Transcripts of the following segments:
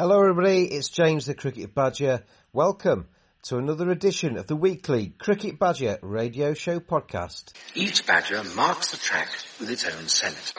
Hello everybody, it's James the Cricket Badger. Welcome to another edition of the weekly Cricket Badger radio show podcast. Each badger marks the track with its own scent.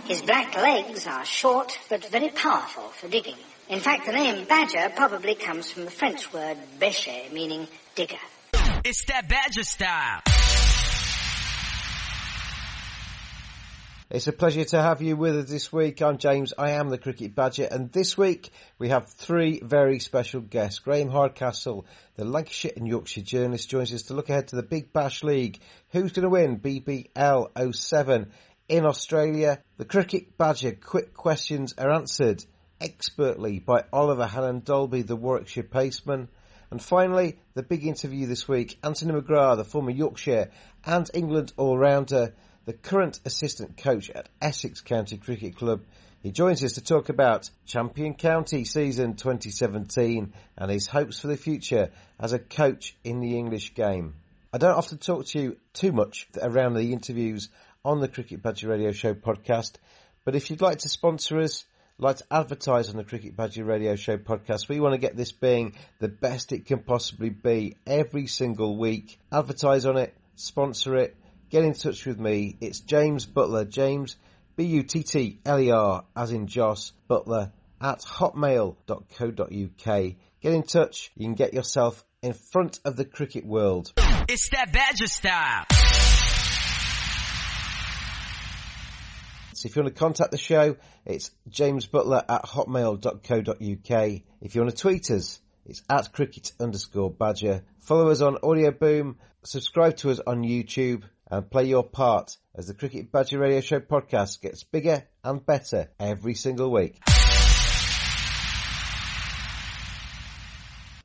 His black legs are short but very powerful for digging. In fact, the name badger probably comes from the French word bêcher, meaning digger. It's that badger style. It's a pleasure to have you with us this week. I'm James, I am the Cricket Badger, and this week we have three very special guests. Graham Hardcastle, the Lancashire and Yorkshire journalist, joins us to look ahead to the Big Bash League. Who's going to win BBL 07 in Australia? The Cricket Badger quick questions are answered expertly by Oliver Hannon-Dalby, the Warwickshire paceman. And finally, the big interview this week, Anthony McGrath, the former Yorkshire and England all-rounder, the current assistant coach at Essex County Cricket Club. He joins us to talk about Champion County season 2017 and his hopes for the future as a coach in the English game. I don't often talk to you too much around the interviews on the Cricket Badger Radio Show podcast, but if you'd like to sponsor us, like to advertise on the Cricket Badger Radio Show podcast, we want to get this being the best it can possibly be every single week. Advertise on it, sponsor it, get in touch with me. It's James Buttler, James Buttler, as in Joss, Butler, at hotmail.co.uk. Get in touch, you can get yourself in front of the cricket world. It's that badger style. So if you want to contact the show, it's jamesbutler at hotmail.co.uk. If you want to tweet us, it's at cricket_badger. Follow us on Audio Boom, subscribe to us on YouTube, and play your part as the Cricket Badger Radio Show podcast gets bigger and better every single week.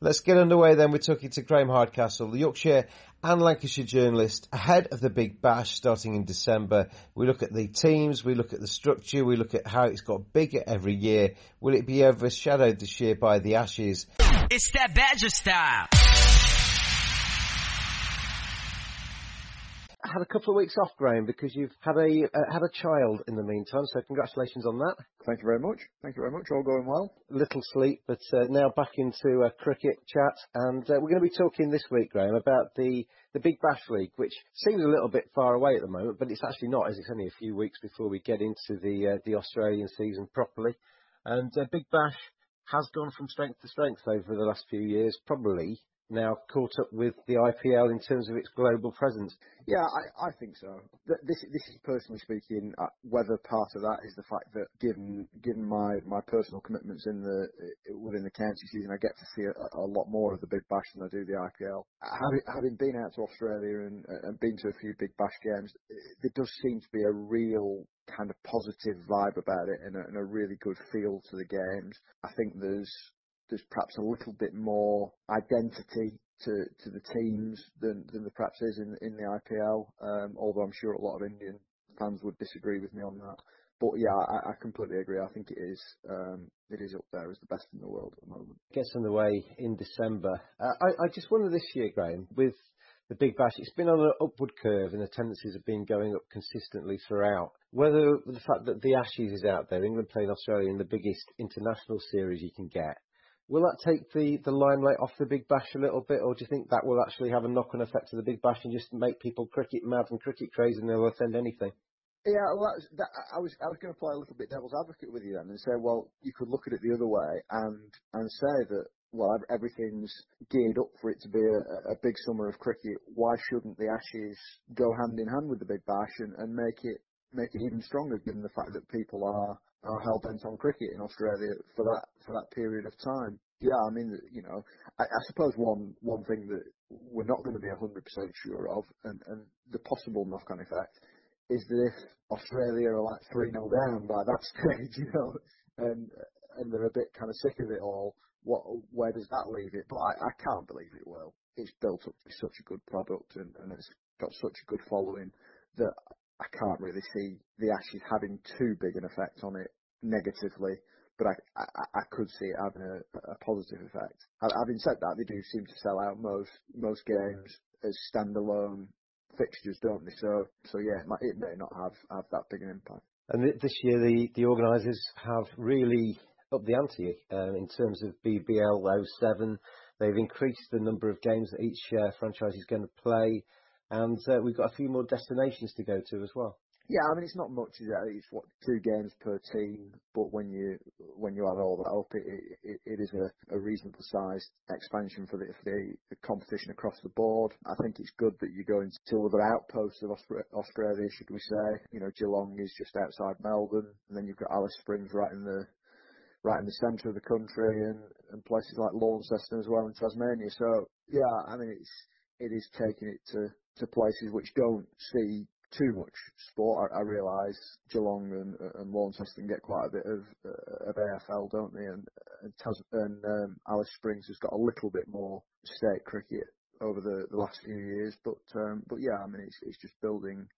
Let's get underway then. We're talking to Graham Hardcastle, the Yorkshire and Lancashire journalist, ahead of the Big Bash starting in December. We look at the teams, we look at the structure, we look at how it's got bigger every year. Will it be overshadowed this year by the Ashes? It's that badger style. I had a couple of weeks off, Graham, because you've had a child in the meantime, so congratulations on that. Thank you very much. All going well. Little sleep, but now back into cricket chat. And we're going to be talking this week, Graham, about the Big Bash League, which seems a little bit far away at the moment, but it's actually not, as it's only a few weeks before we get into the Australian season properly. And Big Bash has gone from strength to strength over the last few years, probably now caught up with the IPL in terms of its global presence. Yeah, I think so. This is personally speaking, whether part of that is the fact that given my personal commitments within the county season, I get to see a lot more of the Big Bash than I do the IPL. Having been out to Australia and been to a few Big Bash games, there does seem to be a real kind of positive vibe about it and a really good feel to the games. I think there's perhaps a little bit more identity to the teams than there perhaps is in the IPL, although I'm sure a lot of Indian fans would disagree with me on that. But yeah, I completely agree. I think it is up there as the best in the world at the moment. Gets underway in December. I just wonder this year, Graham, with the Big Bash, it's been on an upward curve and the tendencies have been going up consistently throughout. Whether the fact that the Ashes is out there, England playing Australia in the biggest international series you can get, will that take the limelight off the Big Bash a little bit, or do you think that will actually have a knock-on effect to the Big Bash and just make people cricket mad and cricket crazy and they'll attend anything? Yeah, well, I was going to play a little bit devil's advocate with you then and say, well, you could look at it the other way and say that, well, everything's geared up for it to be a big summer of cricket. Why shouldn't the Ashes go hand in hand with the Big Bash and make it even stronger, given the fact that people are hell bent on cricket in Australia for that period of time? Yeah, I mean, you know, I suppose one thing that we're not going to be 100% sure of, and the possible knock-on effect, is that if Australia are like 3-0 down by that stage, you know, and they're a bit kind of sick of it all, where does that leave it? But I can't believe it will. It's built up to be such a good product and it's got such a good following that I can't really see the Ashes having too big an effect on it negatively. but I could see it having a positive effect. Having said that, they do seem to sell out most games as standalone fixtures, don't they? So yeah, it may not have that big an impact. And this year, the organisers have really upped the ante in terms of BBL 07. They've increased the number of games that each franchise is going to play, and we've got a few more destinations to go to as well. Yeah, I mean, it's not much, is it? It's 2 games per team, but when you add all that up, it is a reasonable sized expansion for the competition across the board. I think it's good that you go into other outposts of Australia, should we say. You know, Geelong is just outside Melbourne, and then you've got Alice Springs right in the centre of the country, and places like Launceston as well in Tasmania. So yeah, I mean, it is taking it to places which don't see too much sport. I realise Geelong and Launceston get quite a bit of AFL, don't they? And Alice Springs has got a little bit more state cricket over the last few years. But yeah, I mean, it's just building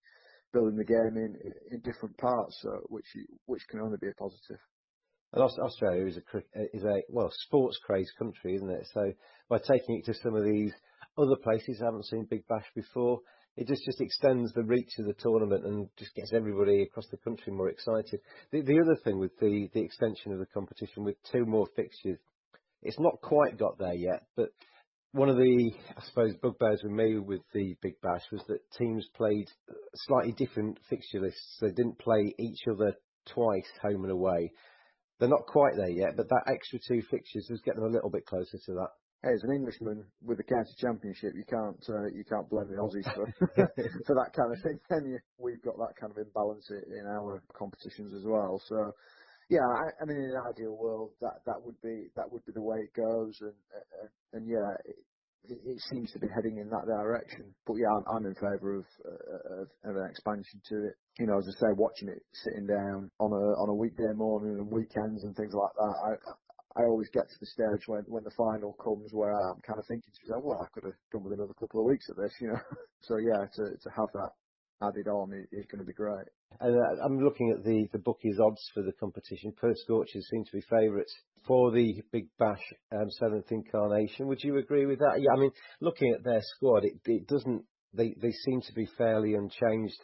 the game in different parts, which can only be a positive. And Australia is a sports crazed country, isn't it? So by taking it to some of these other places I haven't seen Big Bash before, it just extends the reach of the tournament and just gets everybody across the country more excited. The other thing with the extension of the competition with 2 more fixtures, it's not quite got there yet, but one of the, I suppose, bugbears with me with the Big Bash was that teams played slightly different fixture lists. They didn't play each other twice, home and away. They're not quite there yet, but that extra 2 fixtures does get them a little bit closer to that. Hey, as an Englishman with the county championship, you can't blame the Aussies for for that kind of thing. We've got that kind of imbalance in our competitions as well. So yeah, I mean, in an ideal world, that would be the way it goes, and yeah, it seems to be heading in that direction. But yeah, I'm in favour of an expansion to it. You know, as I say, watching it sitting down on a weekday morning and weekends and things like that, I always get to the stage when the final comes where I'm kind of thinking to myself, well, I could have done with another couple of weeks of this, you know. So yeah, to have that added on is going to be great. And I'm looking at the bookies odds for the competition. Perth Scorchers seem to be favourites for the Big Bash 7th incarnation. Would you agree with that? Yeah, I mean, looking at their squad, it doesn't. They seem to be fairly unchanged.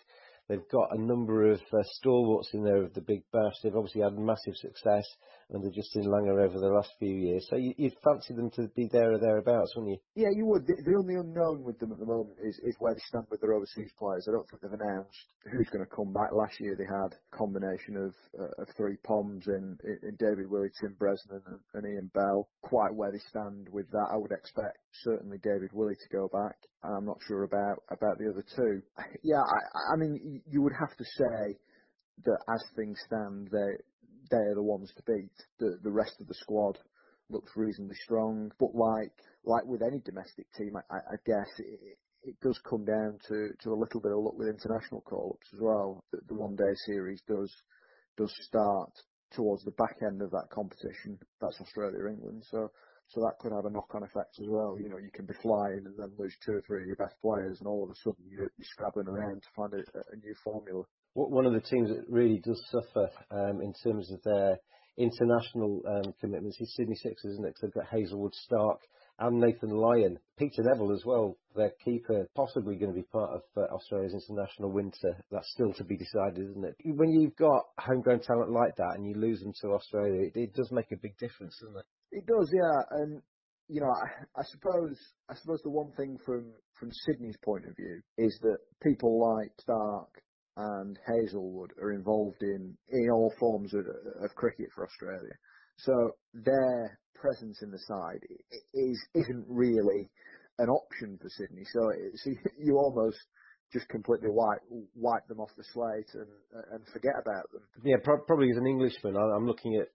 They've got a number of stalwarts in there of the Big Bash. They've obviously had massive success under Justin Langer over the last few years. So you'd fancy them to be there or thereabouts, wouldn't you? Yeah, you would. The only unknown with them at the moment is where they stand with their overseas players. I don't think they've announced who's going to come back. Last year they had a combination of 3 Poms in David Willey, Tim Bresnan and Ian Bell. Quite where they stand with that, I would expect certainly David Willey to go back. I'm not sure about the other 2. Yeah, I mean, you would have to say that as things stand, they're the ones to beat. The rest of the squad looks reasonably strong, but like with any domestic team, I guess it does come down to a little bit of luck with international call-ups as well. The one-day series does start towards the back end of that competition. That's Australia-England, so that could have a knock-on effect as well. You know, you can be flying and then lose 2 or 3 of your best players, and all of a sudden you're scrabbling around to find a new formula. One of the teams that really does suffer in terms of their international commitments is Sydney Sixers, isn't it? Because they've got Hazelwood, Stark and Nathan Lyon. Peter Neville as well, their keeper, possibly going to be part of Australia's international winter. That's still to be decided, isn't it? When you've got homegrown talent like that and you lose them to Australia, it does make a big difference, doesn't it? It does, yeah. And you know, I suppose the one thing from Sydney's point of view is that people like Stark and Hazelwood are involved in all forms of cricket for Australia. So their presence in the side isn't really an option for Sydney. So you almost just completely wipe them off the slate and forget about them. Yeah, probably as an Englishman, I'm looking at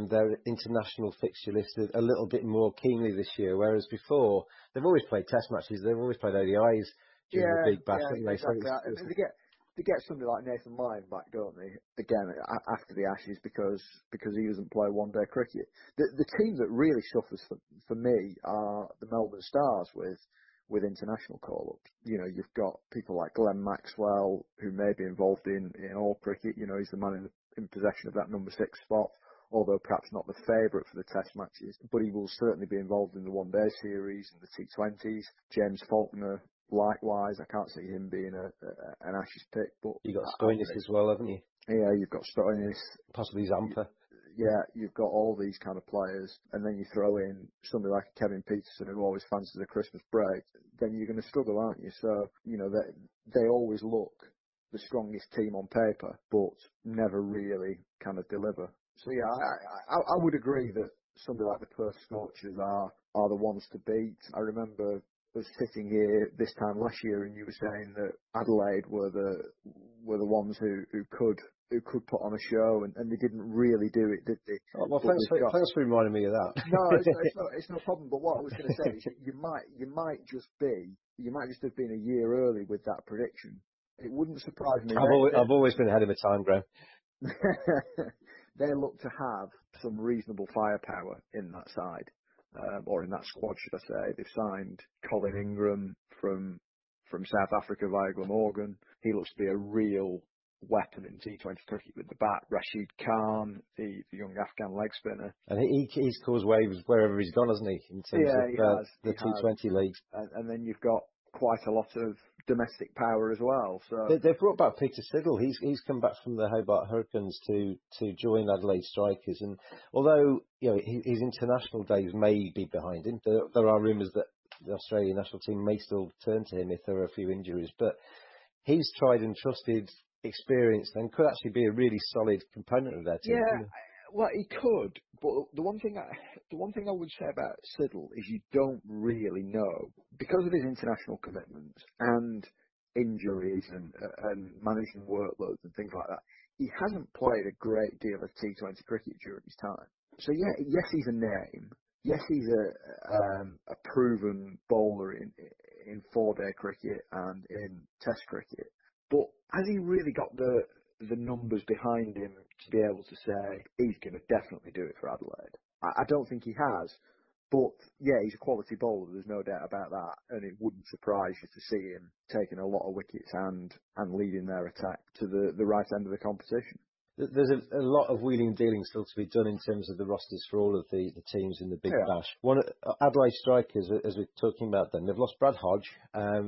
their international fixture list a little bit more keenly this year, whereas before they've always played Test matches, they've always played ODIs during the Big Bash, haven't they? Exactly. So they get somebody like Nathan Lyon back, don't they? Again, after the Ashes, because he doesn't play one-day cricket. The team that really suffers for me are the Melbourne Stars with international call-ups. You know, you've got people like Glenn Maxwell, who may be involved in all cricket. You know, he's the man in possession of that number 6 spot. although perhaps not the favourite for the Test matches. But he will certainly be involved in the one-day series and the T20s. James Faulkner, likewise. I can't see him being an Ashes pick. But You got Stoinis as well, haven't you? Yeah, you've got Stoinis. Possibly Zampa. Yeah, you've got all these kind of players, and then you throw in somebody like Kevin Peterson who always fancies the Christmas break, then you're going to struggle, aren't you? So, they always look the strongest team on paper, but never really kind of deliver. So yeah, I would agree that somebody like the Perth Scorchers are the ones to beat. I remember us sitting here this time last year, and you were saying that Adelaide were the ones who could put on a show, and they didn't really do it, did they? Oh, well, thanks for reminding me of that. No, it's no problem. But what I was going to say is you might just have been a year early with that prediction. It wouldn't surprise me. I've always been ahead of my time, Graham. They look to have some reasonable firepower in that side, or in that squad, should I say. They've signed Colin Ingram from South Africa via Glamorgan. He looks to be a real weapon in T20 cricket with the bat. Rashid Khan, the young Afghan leg spinner. And he's caused waves wherever he's gone, hasn't he? In terms of the T20 leagues. And then you've got quite a lot of domestic power as well. So they've brought back Peter Siddle. He's come back from the Hobart Hurricanes to join Adelaide Strikers. And although his international days may be behind him, there are rumours that the Australian national team may still turn to him if there are a few injuries. But he's tried and trusted, experienced, and could actually be a really solid component of their team. Yeah, well, he could. But the one thing I would say about Siddle is you don't really know, because of his international commitments and injuries and managing workloads and things like that. He hasn't played a great deal of T20 cricket during his time. So yeah, yes, he's a name. Yes, he's a proven bowler in 4-day cricket and in Test cricket. But has he really got the numbers behind him to be able to say he's going to definitely do it for Adelaide? I don't think he has. But yeah, he's a quality bowler. There's no doubt about that. And it wouldn't surprise you to see him taking a lot of wickets and leading their attack to the right end of the competition. There's a lot of wheeling and dealing still to be done in terms of the rosters for all of the teams in the Big Bash. Adelaide Strikers, as we're talking about them, they've lost Brad Hodge.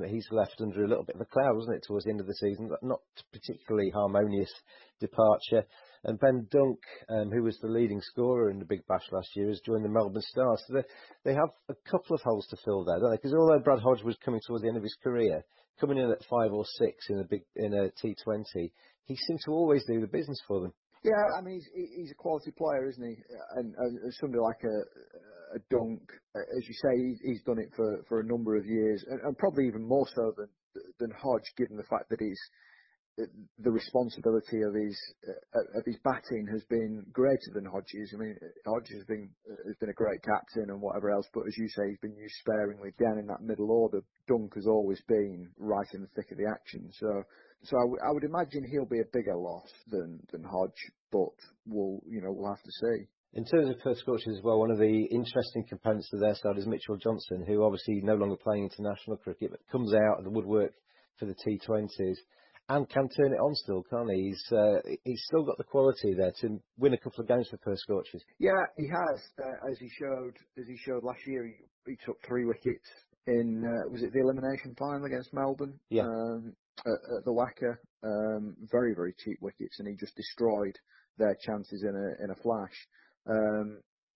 He's left under a little bit of a cloud, wasn't it, towards the end of the season? Not particularly harmonious departure. And Ben Dunk, who was the leading scorer in the Big Bash last year, has joined the Melbourne Stars. So they have a couple of holes to fill there, don't they? Because although Brad Hodge was coming towards the end of his career, coming in at 5 or 6 in a T20, he seemed to always do the business for them. Yeah, I mean, he's a quality player, isn't he? And somebody like a Dunk, as you say, he's done it for a number of years, and probably even more so than Hodge, given the fact that the responsibility of his batting has been greater than Hodge's. I mean, Hodge has been a great captain and whatever else, but as you say, he's been used sparingly down in that middle order. Dunk has always been right in the thick of the action. So I would imagine he'll be a bigger loss than Hodge, but we'll have to see. In terms of Perth Scorchers as well, one of the interesting components of their side is Mitchell Johnson, who obviously no longer playing international cricket, but comes out of the woodwork for the T20s. And can turn it on still, can't he? He's still got the quality there to win a couple of games for Perth Scorchers. Yeah, he has. As he showed last year, he took 3 wickets in was it the elimination final against Melbourne? Yeah. At the Wacker, very, very cheap wickets, and he just destroyed their chances in a flash.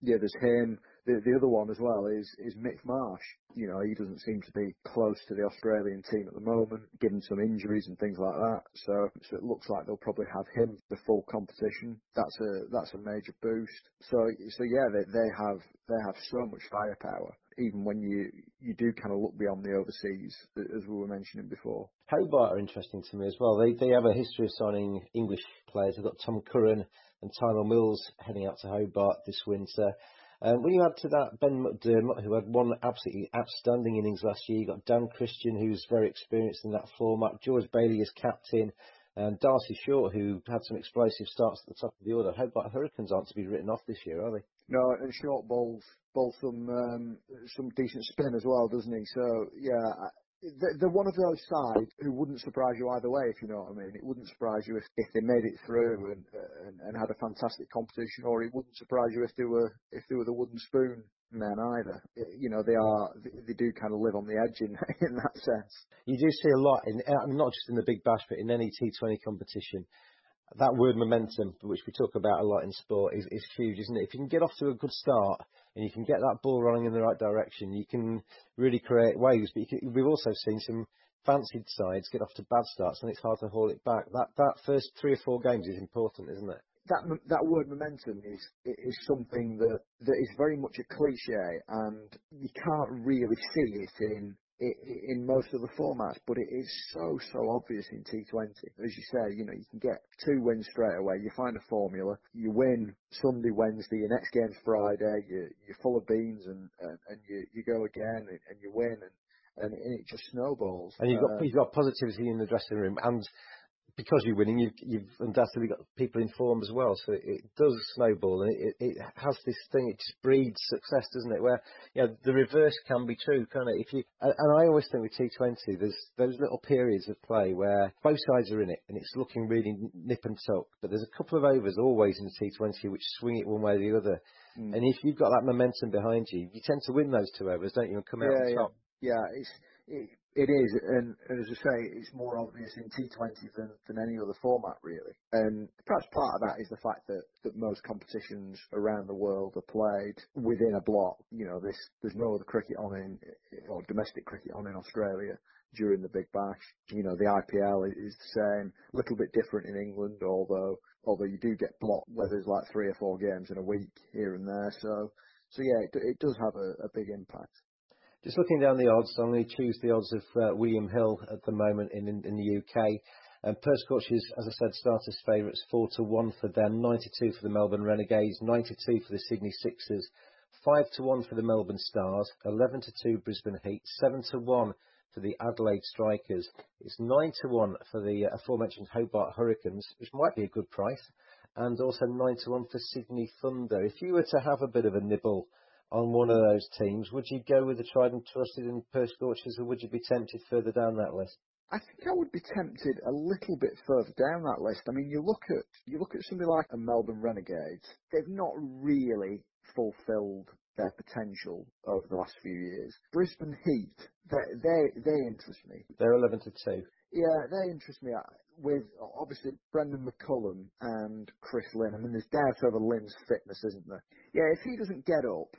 Yeah, there's him. The other one as well is Mick Marsh. He doesn't seem to be close to the Australian team at the moment, given some injuries and things like that. So it looks like they'll probably have him for full competition. That's a major boost. So yeah, they have so much firepower. Even when you do kind of look beyond the overseas, as we were mentioning before. Hobart are interesting to me as well. They have a history of signing English players. They've got Tom Curran and Tyler Mills heading out to Hobart this winter. When you add to that Ben McDermott, who had one absolutely outstanding innings last year, you've got Dan Christian, who's very experienced in that format, George Bailey as captain, and Darcy Short, who had some explosive starts at the top of the order. Hobart Hurricanes aren't to be written off this year, are they? No, and Short bowls some decent spin as well, doesn't he? So yeah, they're one of those sides who wouldn't surprise you either way, if you know what I mean. It wouldn't surprise you if they made it through and had a fantastic competition, or it wouldn't surprise you if they were the wooden spoon men either. They do kind of live on the edge in that sense. You do see a lot not just in the Big Bash, but in any T20 competition. That word momentum, which we talk about a lot in sport, is huge, isn't it? If you can get off to a good start and you can get that ball rolling in the right direction, you can really create waves. But we've also seen some fancied sides get off to bad starts, and it's hard to haul it back. That first 3 or 4 games is important, isn't it? That word momentum is something that is very much a cliche, and you can't really see it in most of the formats, but it is so obvious in T20. As you say, you can get 2 wins straight away. You find a formula, you win Sunday, Wednesday, your next game's Friday, you're full of beans, and you go again and you win, and it just snowballs. And you've got positivity in the dressing room, and because you're winning, you've undoubtedly got people in form as well. So it does snowball, and it has this thing. It just breeds success, doesn't it? Where the reverse can be true, can't it? And I always think with T20, there's those little periods of play where both sides are in it, and it's looking really nip and tuck. But there's a couple of overs always in the T20 which swing it one way or the other. And if you've got that momentum behind you, you tend to win those 2 overs, don't you? And come out on top. Yeah, it is, and as I say, it's more obvious in T20 than any other format, really. And perhaps part of that is the fact that most competitions around the world are played within a block. There's no other cricket on or domestic cricket on in Australia during the Big Bash. The IPL is the same, a little bit different in England, although you do get blocked where there's like 3 or 4 games in a week here and there. So yeah, it does have a big impact. Just looking down the odds, I'm going to choose the odds of William Hill at the moment in the UK. Purse Coaches, as I said, starters favourites 4-1 for them, 92 for the Melbourne Renegades, 92 for the Sydney Sixers, 5-1 for the Melbourne Stars, 11-2 Brisbane Heat, 7-1 for the Adelaide Strikers. It's 9-1 for the aforementioned Hobart Hurricanes, which might be a good price, and also 9-1 for Sydney Thunder. If you were to have a bit of a nibble on one of those teams, would you go with the tried and trusted in Purse Coaches, or would you be tempted further down that list? I think I would be tempted a little bit further down that list. I mean, you look at somebody like the Melbourne Renegades. They've not really fulfilled their potential over the last few years. Brisbane Heat, they interest me. They're 11-2. Yeah, they interest me. With obviously Brendan McCullum and Chris Lynn. I mean, there's doubt over Lynn's fitness, isn't there? Yeah, if he doesn't get up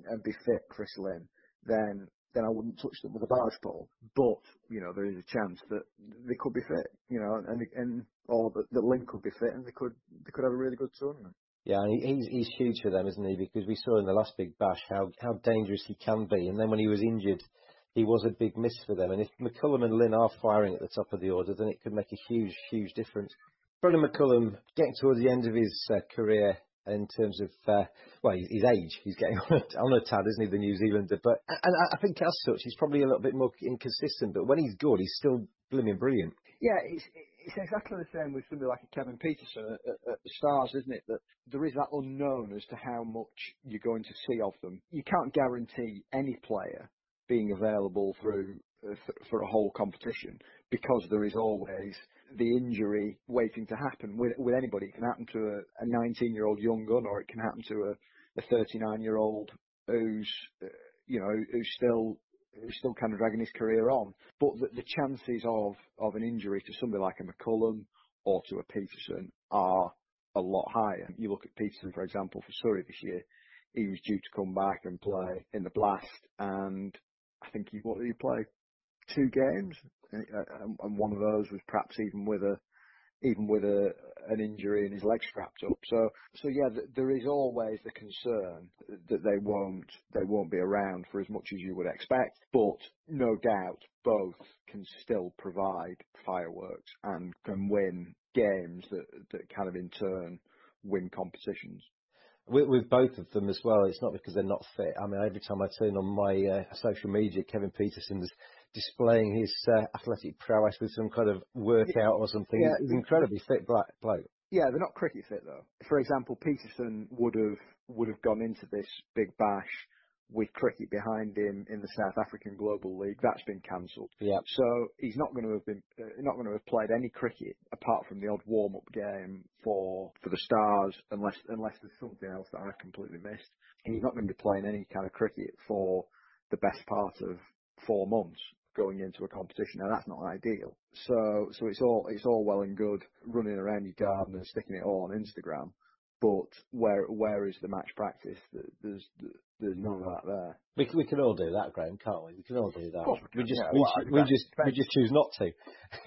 and be fit, Chris Lynn, then I wouldn't touch them with a barge pole. But there is a chance that they could be fit, or that Lynn could be fit, and they could have a really good tournament. Yeah, and he's huge for them, isn't he? Because we saw in the last Big Bash how dangerous he can be, and then when he was injured, he was a big miss for them. And if McCullum and Lynn are firing at the top of the order, then it could make a huge difference. Brendan McCullum getting towards the end of his career in terms of his age. He's getting on a tad, isn't he, the New Zealander? But and I think as such, he's probably a little bit more inconsistent. But when he's good, he's still blooming brilliant. Yeah, it's exactly the same with somebody like a Kevin Peterson at the Stars, isn't it? That there is that unknown as to how much you're going to see of them. You can't guarantee any player being available for a whole competition, because there is always the injury waiting to happen with anybody. It can happen to a 19-year-old young gun, or it can happen to a 39-year-old who's still kind of dragging his career on. But the chances of an injury to somebody like a McCullum or to a Peterson are a lot higher. You look at Peterson, for example, for Surrey this year. He was due to come back and play in the Blast, and I think he played 2 games, and one of those was perhaps even with an injury and his leg strapped up. So yeah, there is always the concern that they won't be around for as much as you would expect. But no doubt, both can still provide fireworks and can win games that kind of in turn win competitions. With both of them as well, it's not because they're not fit. I mean, every time I turn on my social media, Kevin Peterson's displaying his athletic prowess with some kind of workout or something. Yeah, he's an incredibly fit bloke. Yeah, they're not cricket fit though. For example, Peterson would have gone into this Big Bash with cricket behind him in the South African Global League. That's been cancelled. Yeah. So he's not going to have played any cricket apart from the odd warm-up game for the Stars, unless there's something else that I completely missed. He's not going to be playing any kind of cricket for the best part of 4 months going into a competition. Now that's not ideal. So it's all well and good running around your garden and sticking it all on Instagram. But where is the match practice? There's none of that there. We can all do that, Graham, can't we? We can all do that. Of course we can. We just choose not to.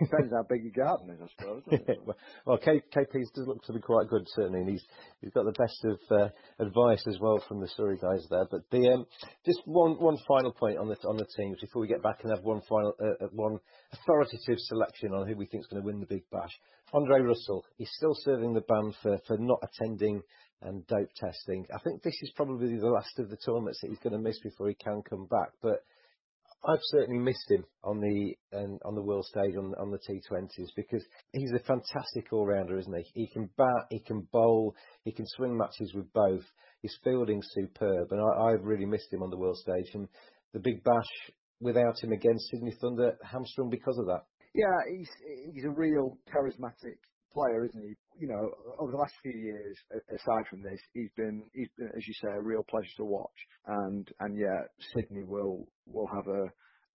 Depends how big your garden is, I suppose. Doesn't it? Well, KP does look to be quite good, certainly, and he's got the best of advice as well from the Surrey guys there. But just one final point on the teams before we get back and have one authoritative selection on who we think is going to win the Big Bash. Andre Russell, he's still serving the ban for not attending and dope testing. I think this is probably the last of the tournaments that he's going to miss before he can come back. But I've certainly missed him on the world stage on the T20s because he's a fantastic all-rounder, isn't he? He can bat, he can bowl, he can swing matches with both. His fielding's superb, and I've really missed him on the world stage. And the Big Bash, without him against Sydney Thunder, hamstrung because of that. Yeah, he's a real charismatic player, isn't he? You know, over the last few years, aside from this, he's been, as you say, a real pleasure to watch. And yeah, Sydney will have a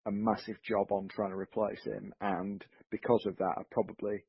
massive job on trying to replace him. And because of that, are probably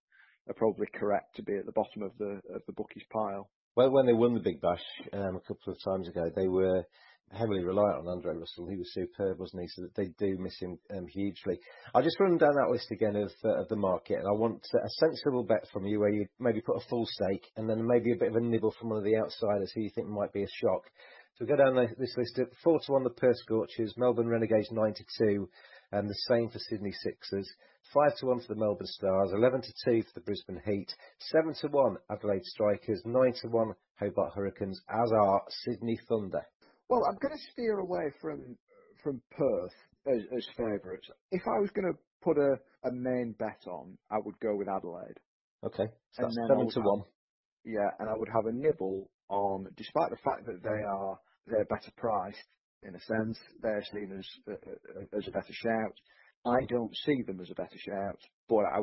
correct to be at the bottom of the bookies pile. Well, when they won the Big Bash a couple of times ago, they were heavily reliant on Andre Russell. He was superb, wasn't he? So that they do miss him hugely. I'll just run down that list again of the market, and I want a sensible bet from you where you maybe put a full stake and then maybe a bit of a nibble from one of the outsiders who you think might be a shock. So we'll go down this list at 4-1 the Perth Scorchers, Melbourne Renegades 9-2, and the same for Sydney Sixers. 5-1 for the Melbourne Stars, 11-2 for the Brisbane Heat, 7-1 Adelaide Strikers, 9-1 Hobart Hurricanes, as are Sydney Thunder. Well, I'm going to steer away from Perth as favourites. If I was going to put a main bet on, I would go with Adelaide. Okay, so that's 7-1. Yeah, and I would have a nibble on, despite the fact that they're better priced in a sense, they're seen as a better shout. I don't see them as a better shout, but I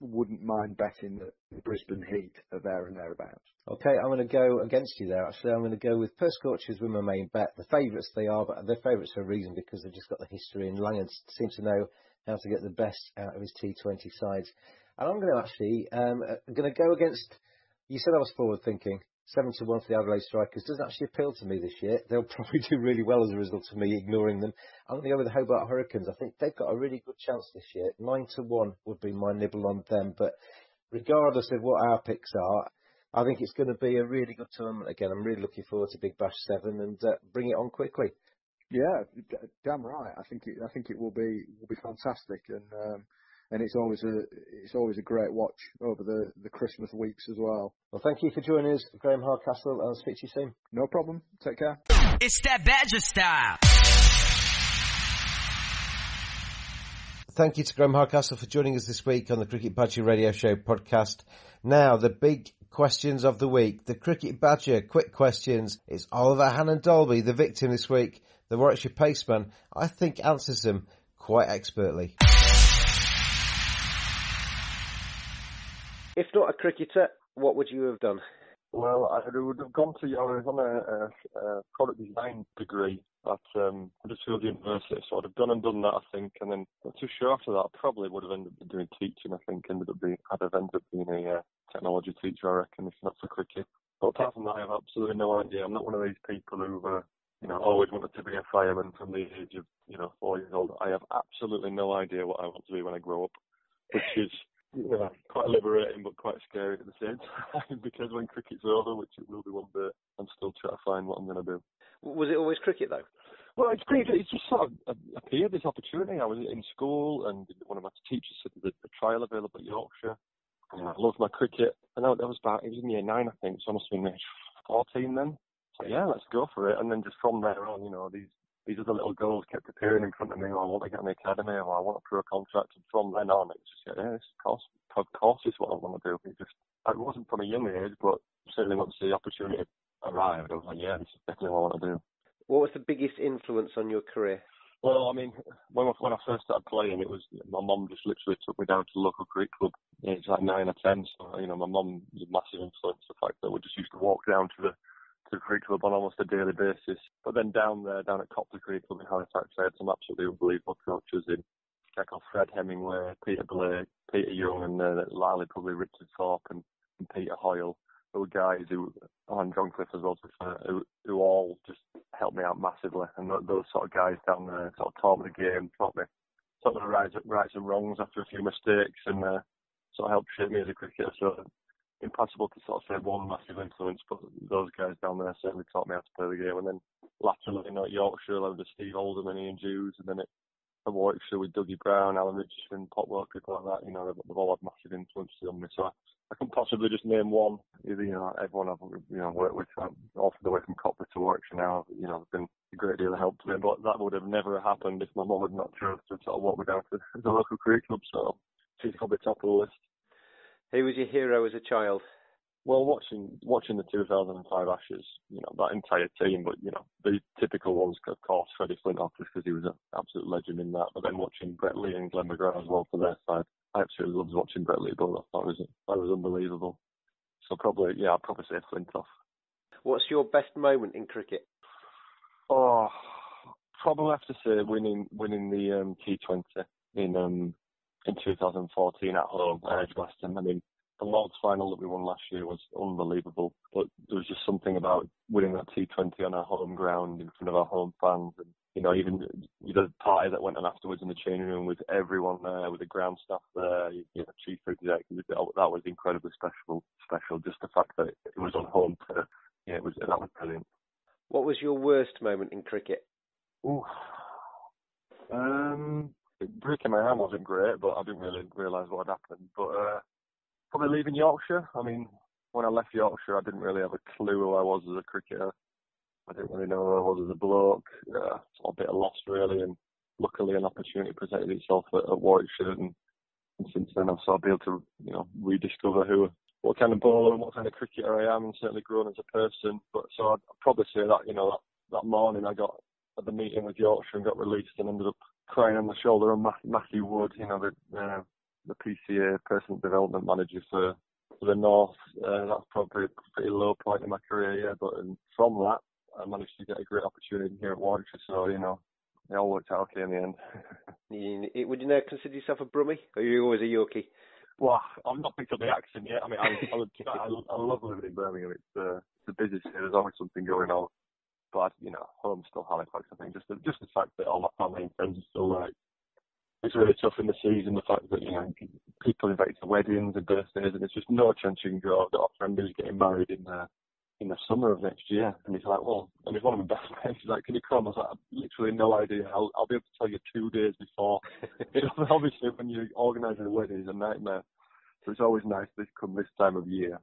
wouldn't mind betting that the Brisbane Heat are there and thereabouts. Okay, I'm going to go against you there, actually. I'm going to go with Perth Scorchers with my main bet. The favourites they are, but they're favourites for a reason because they've just got the history, and Langan seems to know how to get the best out of his T20 sides. And I'm going to actually go against, you said I was forward thinking, 7-1 for the Adelaide Strikers doesn't actually appeal to me this year. They'll probably do really well as a result of me ignoring them. I'm going to go with the Hobart Hurricanes. I think they've got a really good chance this year. 9-1 would be my nibble on them. But regardless of what our picks are, I think it's going to be a really good tournament again. I'm really looking forward to Big Bash 7 and bring it on quickly. Yeah, damn right. I think it will be fantastic, and it's always a great watch over the Christmas weeks as well. Well, thank you for joining us, Graham Hardcastle. I'll speak to you soon. No problem. Take care. It's that Badger style. Thank you to Graham Hardcastle for joining us this week on the Cricket Badger Radio Show podcast. Now, the big questions of the week. The Cricket Badger quick questions. It's Oliver Hannon-Dalby, the victim this week. The Warwickshire paceman, I think, answers them quite expertly. If not a cricketer, what would you have done? Well, I would have gone to, I was on a product design degree at Huddersfield University, so I'd have gone and done that, I think, and then not too sure after that, I probably would have ended up doing teaching, I think, I'd have ended up being a technology teacher, I reckon, if not for cricket. But apart from that, I have absolutely no idea. I'm not one of these people who, always wanted to be a fireman from the age of, 4 years old. I have absolutely no idea what I want to be when I grow up, which is, quite liberating but quite scary at the same time, because when cricket's over, which it will be one day, I'm still trying to find what I'm going to do. Was it always cricket, though? Well, it's great. It just sort of appeared, this opportunity. I was in school, and one of my teachers said there's a trial available at Yorkshire. And I loved my cricket. And that was it was in year 9, I think, so I must have been 14 then. So, yeah, let's go for it. And then just from there on, these other little goals kept appearing in front of me. I want to get an academy, or I want a pro contract. And from then on, it was just, of course, is what I want to do. It wasn't from a young age, but certainly once the opportunity arrived, I was like, yeah, this is definitely what I want to do. What was the biggest influence on your career? Well, I mean, when I first started playing, it was my mum just literally took me down to the local cricket club. Yeah, it's like 9 or 10, so my mum was a massive influence. The fact that we just used to walk down to the cricket club on almost a daily basis. But then down at Copley Cricket Club in Halifax, I had some absolutely unbelievable coaches in Fred Hemingway, Peter Blake, Peter Young, and Lally, probably Richard Thorpe and Peter Hoyle. There were guys and John Cliff as well, who all just helped me out massively. And those sort of guys down there sort of taught me the game, taught me the rights and wrongs after a few mistakes, and sort of helped shape me as a cricketer. So impossible to sort of say one massive influence, but those guys down there certainly taught me how to play the game. And then latterly, at Yorkshire, I was Steve Oldham and Ian Hughes, and then at Warwickshire with Dougie Brown, Alan Richardson, Potwell, people like that. They've all had massive influences on me. So I can possibly just name one. Either, everyone I've worked with, all the way from Copley to Warwickshire now, have been a great deal of help to me. But that would have never happened if my mum had not chose to sort of walk me down to the local cricket club. So she's probably top of the list. Who was your hero as a child? Well, watching the 2005 Ashes, that entire team, but, the typical ones, of course, Freddie Flintoff, just because he was an absolute legend in that. But then watching Brett Lee and Glenn McGrath as well for their side. I absolutely loved watching Brett Lee bowl. That was unbelievable. So I'd probably say Flintoff. What's your best moment in cricket? Oh, probably have to say winning the T20 in 2014 at home at Edgbaston. I mean, the Lord's final that we won last year was unbelievable, but there was just something about winning that T20 on our home ground in front of our home fans, and even the party that went on afterwards in the changing room with everyone there, with the ground staff there, chief exec, that was incredibly special. Just the fact that it was on home turf, that was brilliant. What was your worst moment in cricket? Breaking my arm wasn't great, but I didn't really realise what had happened. But probably leaving Yorkshire. I mean, when I left Yorkshire, I didn't really have a clue who I was as a cricketer. I didn't really know who I was as a bloke. Sort of a bit of lost, really, and luckily an opportunity presented itself at Warwickshire, and since then I've sort of been able to, rediscover what kind of bowler and what kind of cricketer I am, and certainly grown as a person. But so I'd probably say that, that morning I got at the meeting with Yorkshire and got released and ended up crying on the shoulder of Matthew Wood, the PCA, personal development manager for the North. That's probably a pretty low point in my career, yeah. But from that, I managed to get a great opportunity here at Warwickshire. So, it all worked out okay in the end. Would you now consider yourself a Brummie? Or are you always a Yorkie? Well, I've not picked up the accent yet. I mean, I love living in Birmingham. It's a busy city. There's always something going on. But, home's still Halifax, I think. Just the fact that all my family and friends are still like, it's really tough in the season, the fact that, people invite to weddings and birthdays, and there's just no chance you can go. I've got a friend who's getting married in the summer of next year, and he's like, and he's one of my best mates. He's like, can you come? I was like, I've literally no idea. I'll be able to tell you 2 days before. Obviously, when you're organising a wedding, it's a nightmare. So it's always nice this time of year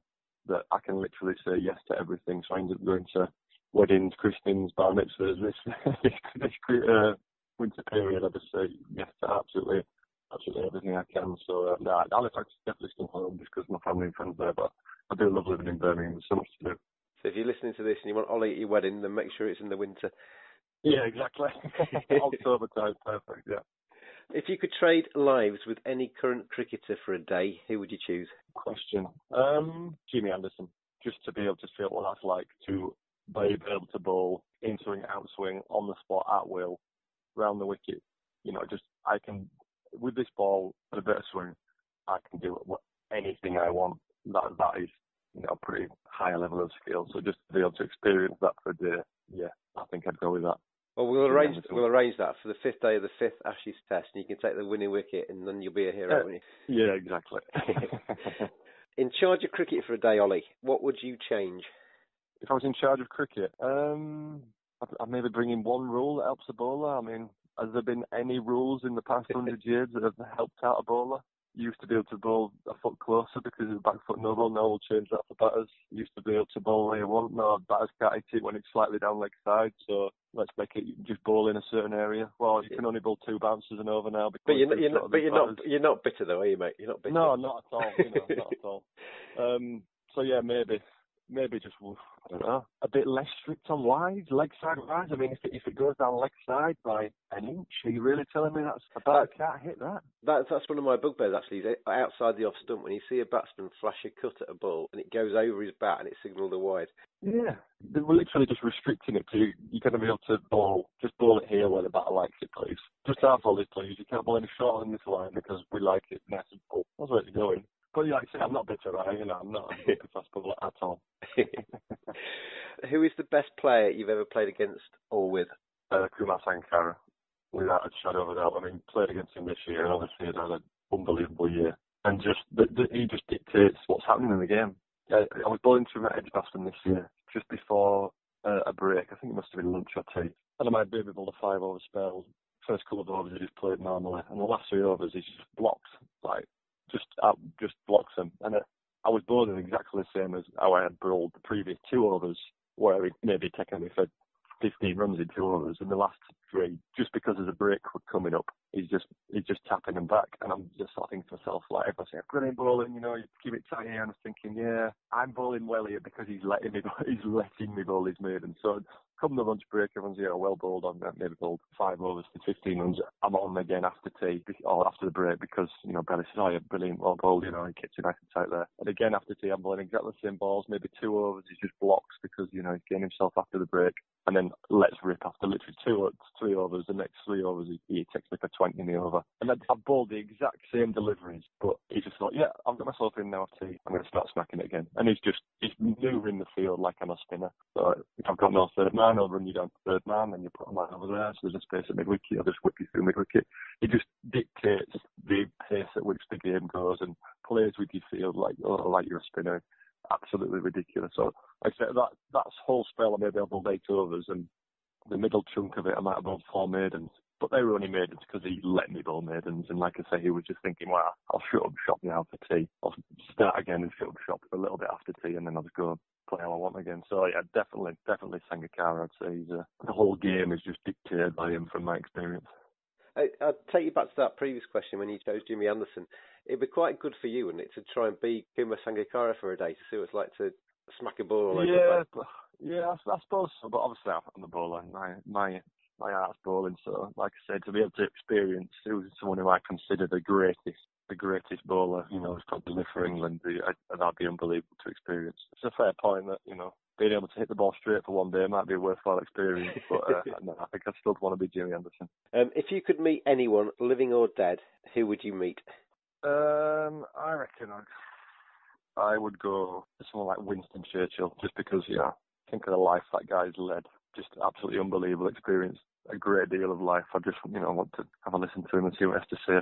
that I can literally say yes to everything. So I end up going to weddings, christenings, bar mitzvahs, this winter period. I just say yes to absolutely everything I can. So Halifax is definitely still home just because my family and friends there, but I do love living in Birmingham. There's so much to do. So if you're listening to this and you want Ollie at your wedding, then make sure it's in the winter. Yeah, exactly. October time, perfect, yeah. If you could trade lives with any current cricketer for a day, who would you choose? Question. Jimmy Anderson. Just to be able to feel what that's like to be able to bowl in-swing, out-swing, on the spot, at will, round the wicket. I can, with this ball and a bit of swing, I can do anything I want. That is, a pretty high level of skill. So just to be able to experience that for a day, yeah, I think I'd go with that. Well, we'll arrange that for the 5th day of the 5th Ashes Test, and you can take the winning wicket, and then you'll be a hero, won't you? Yeah, exactly. In charge of cricket for a day, Ollie, what would you change? If I was in charge of cricket, I'd maybe bring in one rule that helps a bowler. I mean, has there been any rules in the past 100 years that have helped out a bowler? You used to be able to bowl a foot closer because of back foot no ball. Now we'll change that for batters. You used to be able to bowl where you want. No, batters can't hit it when it's slightly down leg side. So let's make it just bowl in a certain area. Well, you can only bowl 2 bounces and over now. But you're not bitter though, are you, mate? You're not bitter. No, not at all. Not at all. So yeah, maybe maybe just, I don't know, a bit less strict on wides, leg side wides. I mean, if it goes down leg side by an inch, are you really telling me that's a bat can't hit that? That's one of my bugbears, actually. Is outside the off stump, when you see a batsman flash a cut at a ball and it goes over his bat and it's signalled a wide. Yeah, we're literally just restricting it to you're going to be able to bowl it here where the batter likes it, please. Just our volleys, please. You can't bowl any shorter than this line because we like it nice and full. That's where it's going. But like I say, I'm not bitter, right? I'm not a fast bowler at all. Who is the best player you've ever played against or with? Kumar Sanghakara, without a shadow of a doubt. I mean, played against him this year, and obviously he's had an unbelievable year. And just he just dictates what's happening in the game. I was bowling to my edge batsman this year, just before a break. I think it must have been lunch or tea. And I might be able to 5-over spell. First couple of overs he just played normally, and the last 3 overs he's just blocked, just blocks them. And I was bowling exactly the same as how I had bowled the previous 2 overs, where he'd maybe taken me for 15 runs in 2 overs. In the last 3, just because there's a break coming up, he's just tapping them back. And I'm just thinking to myself, like, if I say, brilliant bowling, you keep it tight here. And I'm thinking, yeah, I'm bowling well here because he's letting me bowl his maiden. So come the lunch break, everyone's well bowled on that, maybe bowled 5 overs to 15 runs. I'm on again after tea or after the break because, Belly says, oh, yeah, brilliant, well bowled, he keeps it nice and tight there. And again after tea, I'm bowling exactly the same balls, maybe 2 overs, he just blocks because, he's getting himself after the break. And then let's rip after literally 3 overs. The next 3 overs, he takes me for 20 in the over. And I've bowled the exact same deliveries, but he just thought, yeah, I've got myself in now, tea. I'm going to start smacking it again. And he's maneuvering the field like I'm a spinner. So if I've got no third man, I'll run you down to third man, then you put a man over there. So there's a space at mid-wicket. I'll just whip you through mid-wicket. He just dictates the pace at which the game goes and plays with your field like you're a spinner. Absolutely ridiculous. So like I said, that whole spell I maybe I bowled 8 overs, and the middle chunk of it I might have bowled 4 maidens, but they were only maidens because he let me bowl maidens. And like I say, he was just thinking, well, I'll shut up shop now for tea. I'll start again and shut up shop for a little bit after tea, and then I'll just go play how I want again. So yeah, definitely Sanghakara. I'd say the whole game is just dictated by him from my experience. I'll take you back to that previous question when you chose Jimmy Anderson. It'd be quite good for you, wouldn't it, to try and be Kumar Sanghakara for a day to see what it's like to smack a ball all over the place? Yeah, I suppose so. But obviously I'm the bowler. My heart's bowling. So like I said, to be able to experience someone who I consider the greatest bowler, who's probably lived for England, that'd be unbelievable to experience. It's a fair point that, being able to hit the ball straight for one day might be a worthwhile experience, but no, I think I still want to be Jimmy Anderson. If you could meet anyone, living or dead, who would you meet? I reckon I would go to someone like Winston Churchill, just because, think of the life that guy's led. Just absolutely unbelievable experience. A great deal of life. I just, want to have a listen to him and see what he has to say,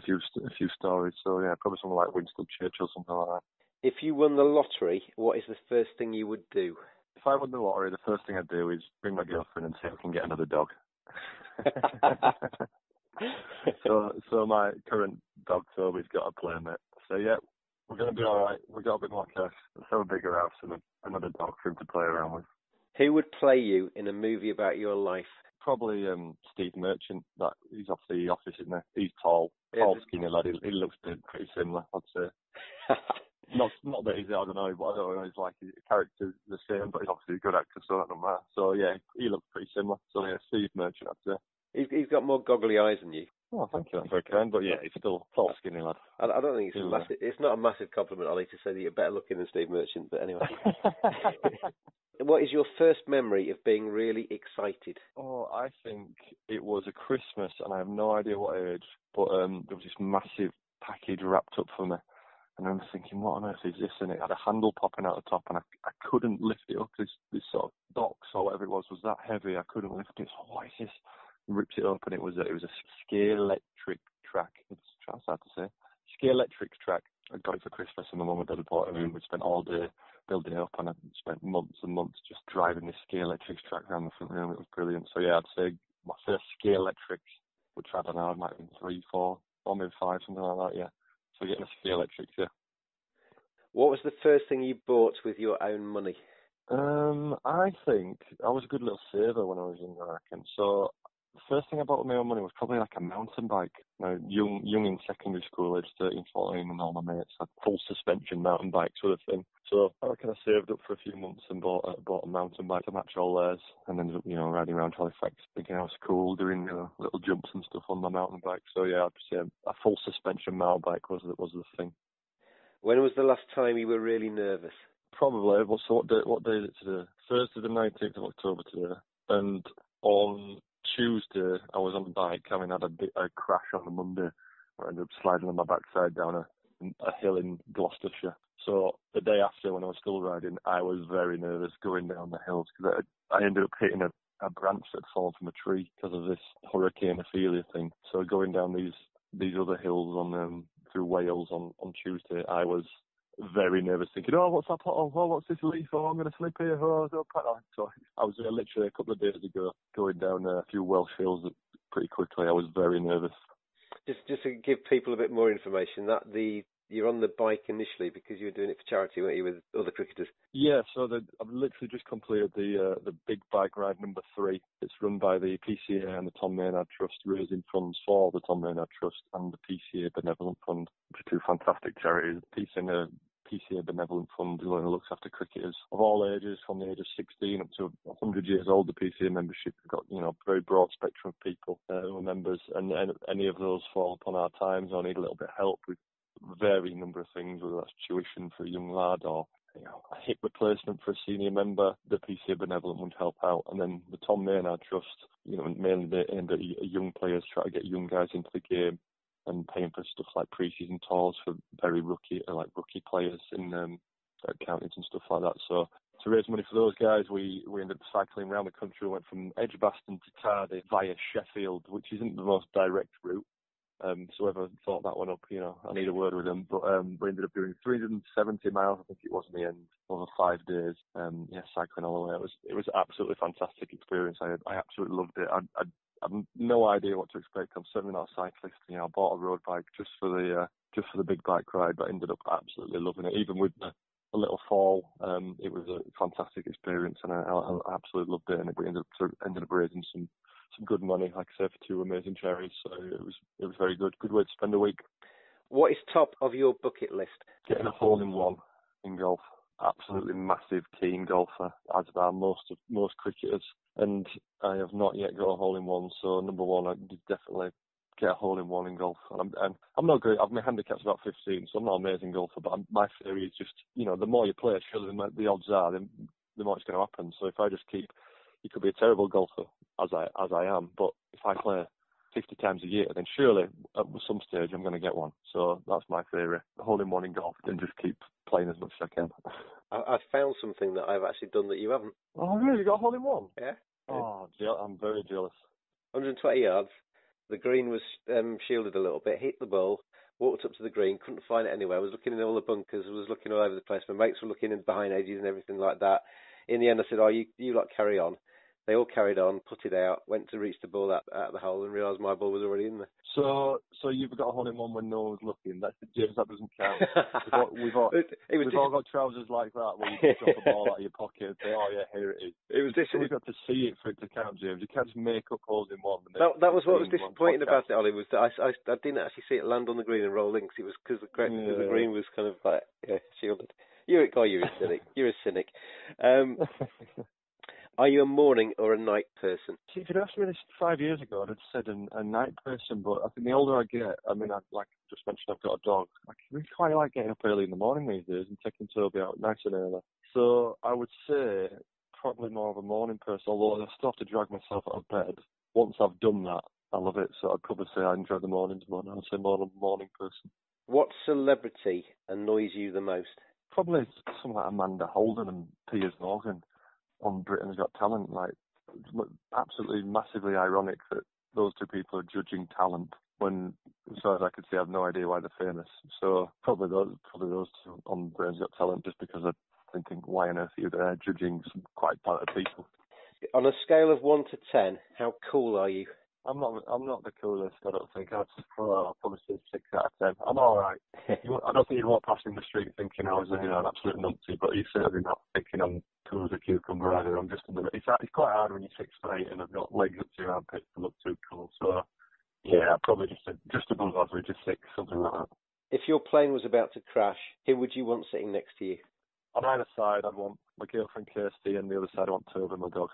a few stories. So, yeah, probably someone like Winston Churchill, something like that. If you won the lottery, what is the first thing you would do? If I won the lottery, the first thing I'd do is bring my girlfriend and see if I can get another dog. So my current dog, Toby's got a playmate. So, yeah, we're going to be all right. We've got a bit more cash. Let's have a bigger house and another dog for him to play around with. Who would play you in a movie about your life? Probably Steve Merchant. He's off the Office, isn't he? He's tall, skinny lad. He looks pretty similar, I'd say. Not that he's, I don't know, but I don't know, he's like his character's the same, but he's obviously a good actor, so that doesn't matter. So yeah, he looks pretty similar. So yeah, Steve Merchant, I'd say. He's got more goggly eyes than you. Oh, thank you, that's very kind. But yeah, he's still tall, skinny lad. I don't think it's not a massive compliment, Ollie, to say that you're better looking than Steve Merchant, but anyway. What is your first memory of being really excited? Oh, I think it was a Christmas, and I have no idea what age, but there was this massive package wrapped up for me. And I was thinking, what on earth is this? And it had a handle popping out the top, and I couldn't lift it up. This sort of box or whatever it was that heavy. I couldn't lift it. So what is this? Ripped it up, and it was a Scalextric track. It's hard to say. Scalextric track. I got it for Christmas, and my mum and dad bought it, and we spent all day building it up, and I spent months and months just driving this Scalextric track around the front room. It was brilliant. So yeah, I'd say my first Scalextric, which I don't know, it might have been 3, 4, or maybe 5, something like that. Yeah. So getting a Scalextric, yeah. What was the first thing you bought with your own money? I think I was a good little saver when I was younger, I reckon. So first thing I bought with my own money was probably like a mountain bike. Young in secondary school, age 13, 14, and all my mates had full suspension mountain bike sort of thing. So I reckon I saved up for a few months and bought a mountain bike to match all theirs, and ended up, riding around Halifax, thinking I was cool, doing little jumps and stuff on my mountain bike. So yeah, I'd say a full suspension mountain bike was the thing. When was the last time you were really nervous? Probably. What day is it today? Thursday the 19th of October today. And on Tuesday, I was on the bike, having had a crash on the Monday, where I ended up sliding on my backside down a hill in Gloucestershire. So the day after, when I was still riding, I was very nervous going down the hills, because I ended up hitting a branch that had fallen from a tree because of this Hurricane Ophelia thing. So going down these other hills through Wales on Tuesday, I was very nervous, thinking, oh, what's that pothole? Oh, what's this leaf? Oh, I'm going to slip here. Oh, so I was literally a couple of days ago going down a few Welsh hills pretty quickly. I was very nervous. Just to give people a bit more information, you're on the bike initially because you were doing it for charity, weren't you, with other cricketers? Yeah, so I've literally just completed the big bike ride number 3. It's run by the PCA and the Tom Maynard Trust, raising funds for the Tom Maynard Trust and the PCA Benevolent Fund, which are two fantastic charities. The PCA Benevolent Fund looks after cricketers of all ages, from the age of 16 up to 100 years old. The PCA membership has got a very broad spectrum of people who are members, and any of those fall upon our times or need a little bit of help with varying number of things, whether that's tuition for a young lad or a hip replacement for a senior member. The PCA Benevolent would help out, and then the Tom Maynard Trust, mainly aimed at young players, try to get young guys into the game, and paying for stuff like pre-season tours for very rookie players in counties and stuff like that. So to raise money for those guys, we ended up cycling around the country. We went from Edgbaston to Cardiff via Sheffield, which isn't the most direct route. So whoever thought that one up, I need a word with them. But we ended up doing 370 miles, I think it was in the end, over 5 days. Cycling all the way. It was an absolutely fantastic experience. I absolutely loved it. I've no idea what to expect. I'm certainly not a cyclist. I bought a road bike just for the big bike ride, but ended up absolutely loving it. Even with a little fall, it was a fantastic experience, and I absolutely loved it. And we ended up raising some good money, like I say, for 2 amazing charities. So it was very good. Good way to spend a week. What is top of your bucket list? Getting a hole-in-one in golf. Absolutely massive, keen golfer, as are most cricketers. And I have not yet got a hole-in-one. So number one, I did definitely get a hole-in-one in golf. And I'm not great. My handicap's about 15, so I'm not an amazing golfer. But my theory is just, the more you play, surely the odds are, the more it's going to happen. So if I just keep, you could be a terrible golfer, as I am, but if I play 50 times a year, then surely at some stage I'm going to get one. So that's my theory. Hole-in-one in golf, and just keep playing as much as I can. I've found something that I've actually done that you haven't. Oh, really? You got a hole-in-one? Yeah. Oh, I'm very jealous. 120 yards. The green was shielded a little bit, hit the ball, walked up to the green, couldn't find it anywhere. I was looking in all the bunkers, was looking all over the place. My mates were looking in behind edges and everything like that. In the end, I said, you lot carry on. They all carried on, put it out, went to reach the ball out of the hole and realised my ball was already in there. So you've got a hole-in-one when no one's looking. James, that doesn't count. We've all got trousers like that where you can drop a ball out of your pocket and say, oh yeah, here it is. We've got to see it for it to count, James. You can't just make up holes-in-one. That was what was disappointing about it, Ollie, was that I didn't actually see it land on the green and roll in because the green was kind of like shielded. You're a cynic. You're a cynic. Are you a morning or a night person? See, if you'd asked me this 5 years ago, I'd have said a night person, but I think the older I get, I just mentioned I've got a dog, I really quite like getting up early in the morning these days and taking Toby out nice and early. So I would say probably more of a morning person, although I still have to drag myself out of bed. Once I've done that, I love it, so I'd probably say I enjoy the mornings more. I would say more of a morning person. What celebrity annoys you the most? Probably someone like Amanda Holden and Piers Morgan on Britain's Got Talent. It's absolutely massively ironic that those two people are judging talent when, as far as I could see, I have no idea why they're famous. So probably those two on Britain's Got Talent, just because I'm thinking, why on earth are you there judging some quite talented people? On a scale of 1 to 10, how cool are you? I'm not the coolest, I don't think. I'll probably say 6 out of 10. I'm alright. I don't think you'd walk past in the street thinking I was an absolute numpty, but you're certainly not thinking I'm cool as a cucumber either. I'm just a bit, it's quite hard when you're 6'8" and I've got legs up to your armpits to look too cool. So, yeah, probably just above average, a 6, something like that. If your plane was about to crash, who would you want sitting next to you? On either side, I'd want my girlfriend Kirsty, and the other side I want Toby, my dog.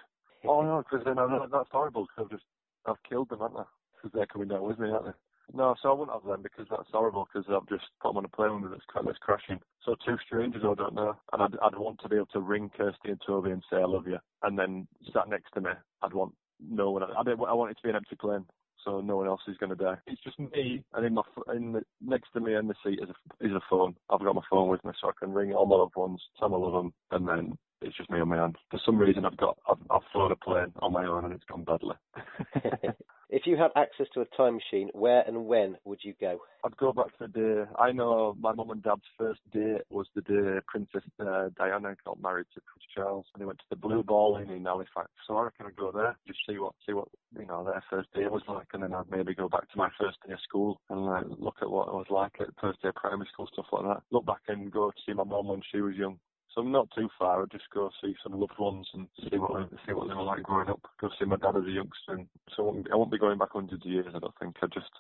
Oh no, because then that's horrible, because I've killed them, haven't I? Because they're coming down with me, aren't they? No, so I wouldn't have them, because that's horrible, because I've just put them on a plane with me that's crashing. So 2 strangers I don't know, and I'd want to be able to ring Kirsty and Toby and say I love you, and then sat next to me, I'd want no one. I want it to be an empty plane, so no one else is going to die. It's just me, and next to me in the seat is a phone. I've got my phone with me, so I can ring all my loved ones, tell them I love them, and then it's just me on my own. For some reason, I've flown a plane on my own, and it's gone badly. If you had access to a time machine, where and when would you go? I'd go back to the day. I know my mum and dad's first date was the day Princess Diana got married to Prince Charles, and they went to the Blue Ball Inn in Halifax. So I reckon I'd go there, just see what their first day was like, and then I'd maybe go back to my first day of school and look at what it was like at first day of primary school, stuff like that. Look back and go to see my mum when she was young. So I'm not too far. I'd just go see some loved ones and see what they were like growing up. Go see my dad as a youngster. And so I won't be going back hundreds of years, I don't think. I'd just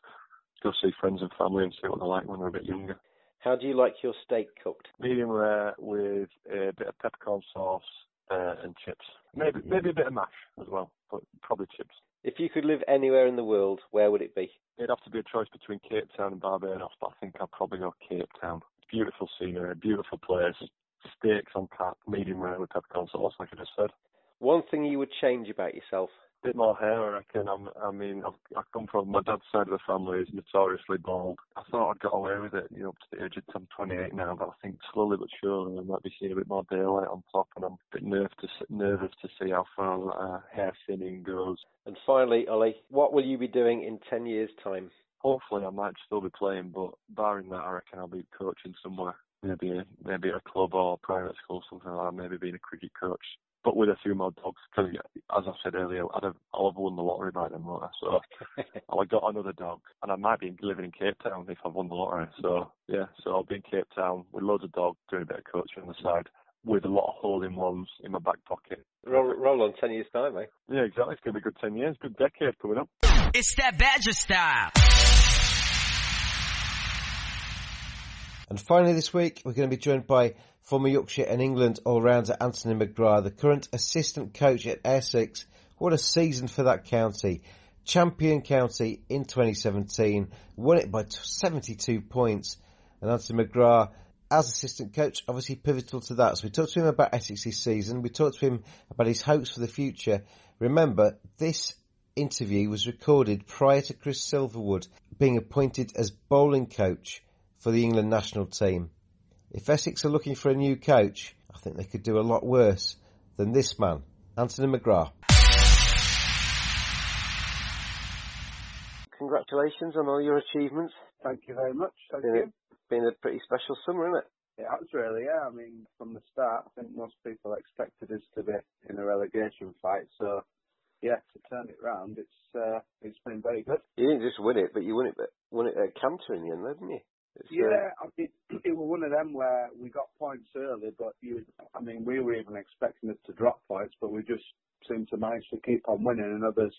go see friends and family and see what they're like when they're a bit younger. How do you like your steak cooked? Medium rare with a bit of peppercorn sauce and chips. Maybe a bit of mash as well, but probably chips. If you could live anywhere in the world, where would it be? It'd have to be a choice between Cape Town and Barbados, but I think I'd probably go Cape Town. Beautiful scenery, beautiful place. Steaks on tap, medium rare with peppercorn sauce, like I just said. One thing you would change about yourself? A bit more hair, I reckon. I come from my dad's side of the family is notoriously bald. I thought I'd got away with it, up to the age of I'm 28 now, but I think slowly but surely I might be seeing a bit more daylight on top, and I'm a bit nervous to see how far hair thinning goes. And finally, Ollie, what will you be doing in 10 years' time? Hopefully I might still be playing, but barring that, I reckon I'll be coaching somewhere. Maybe a club or a private school, something like that, maybe being a cricket coach, but with a few more dogs, because as I said earlier, I'll have won the lottery by then, won't I? So I'll got another dog, and I might be living in Cape Town if I've won the lottery. So yeah, so I'll be in Cape Town with loads of dogs, doing a bit of coaching on the side, with a lot of hole-in-ones in my back pocket. Roll on 10 years' time, eh? Yeah, exactly. It's going to be a good 10 years, good decade coming up. It's that Badger style. And finally this week, we're going to be joined by former Yorkshire and England all-rounder Anthony McGrath, the current assistant coach at Essex. What a season for that county. Champion county in 2017, won it by 72 points. And Anthony McGrath, as assistant coach, obviously pivotal to that. So we talked to him about Essex's season. We talked to him about his hopes for the future. Remember, this interview was recorded prior to Chris Silverwood being appointed as bowling coach for the England national team. If Essex are looking for a new coach, I think they could do a lot worse than this man, Anthony McGrath. Congratulations on all your achievements. Thank you very much. Thank you. It's been a pretty special summer, isn't it? It has really, yeah. I mean, from the start, I think most people expected us to be in a relegation fight. So, yeah, to turn it round, it's been very good. You didn't just win it, but you won it at Cantor in the end, didn't you? Yeah, I mean, it was one of them where we got points early, but we were even expecting us to drop points, but we just seemed to manage to keep on winning, and others,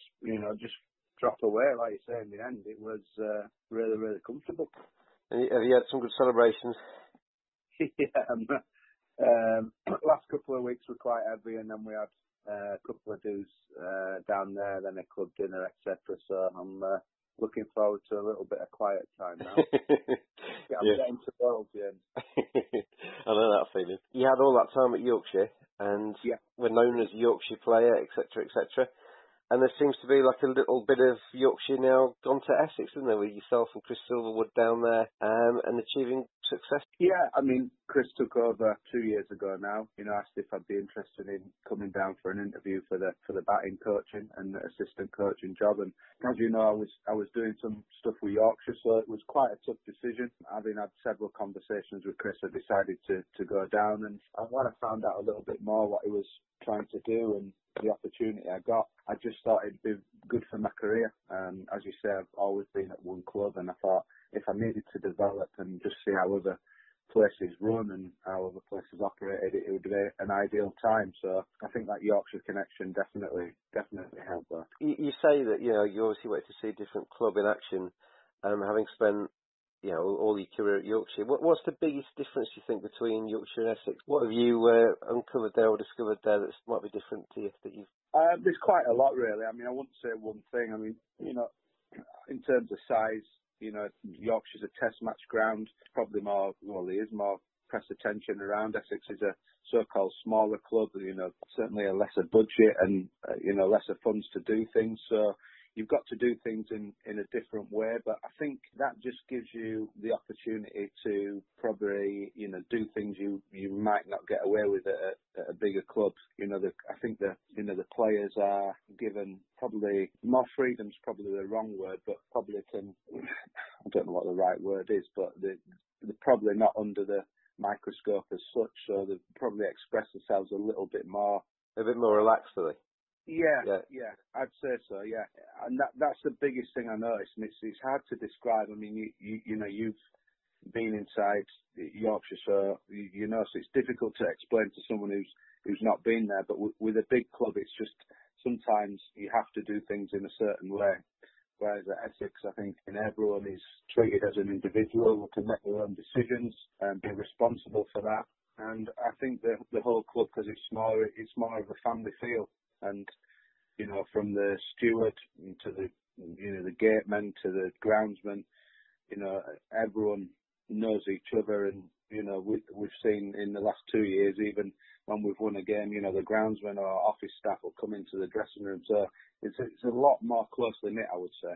just drop away. Like you say, in the end, it was really, really comfortable. And have you had some good celebrations? Yeah, last couple of weeks were quite heavy, and then we had a couple of do's down there, then a club dinner, etc. So I'm looking forward to a little bit of quiet time now. I'm getting to world, James. I know that feeling. You had all that time at Yorkshire, and were known as a Yorkshire player, etc., etc. And there seems to be like a little bit of Yorkshire now gone to Essex, isn't there, with yourself and Chris Silverwood down there and achieving success? Yeah, I mean, Chris took over 2 years ago now. Asked if I'd be interested in coming down for an interview for the batting coaching and the assistant coaching job. And as you know, I was doing some stuff with Yorkshire, so it was quite a tough decision. Having had several conversations with Chris, I decided to go down. And when I found out a little bit more what he was trying to do and the opportunity I got, I just thought it'd be good for my career. As you say, I've always been at one club, and I thought if I needed to develop and just see how other places run and how other places operated, it would be an ideal time. So I think that Yorkshire connection definitely helped that. You say that, you obviously went to see a different club in action, having spent, all your career at Yorkshire. What's the biggest difference, you think, between Yorkshire and Essex? What have you uncovered there or discovered there that might be different to you that you've... There's quite a lot, really. I mean, I wouldn't say one thing. I mean, in terms of size, Yorkshire's a test match ground. Probably there is more press attention around. Essex is a so-called smaller club, certainly a lesser budget and, lesser funds to do things. So you've got to do things in a different way, but I think that just gives you the opportunity to probably, do things you might not get away with at a bigger club. I think the players are given probably more freedom's probably the wrong word, but probably I don't know what the right word is, but they're probably not under the microscope as such, so they probably express themselves a little bit more. A bit more relaxed, are they? Yeah, I'd say so. Yeah, and that's the biggest thing I noticed, and it's hard to describe. I mean, you've been inside Yorkshire, so so it's difficult to explain to someone who's not been there. But with a big club, it's just sometimes you have to do things in a certain way. Whereas at Essex, I think everyone is treated as an individual who can make their own decisions and be responsible for that. And I think the whole club, because it's more of a family feel. And, from the steward to the gatemen to the groundsman, everyone knows each other. And, we've seen in the last 2 years, even when we've won a game, the groundsman or office staff will come into the dressing room. So it's a lot more closely knit, I would say.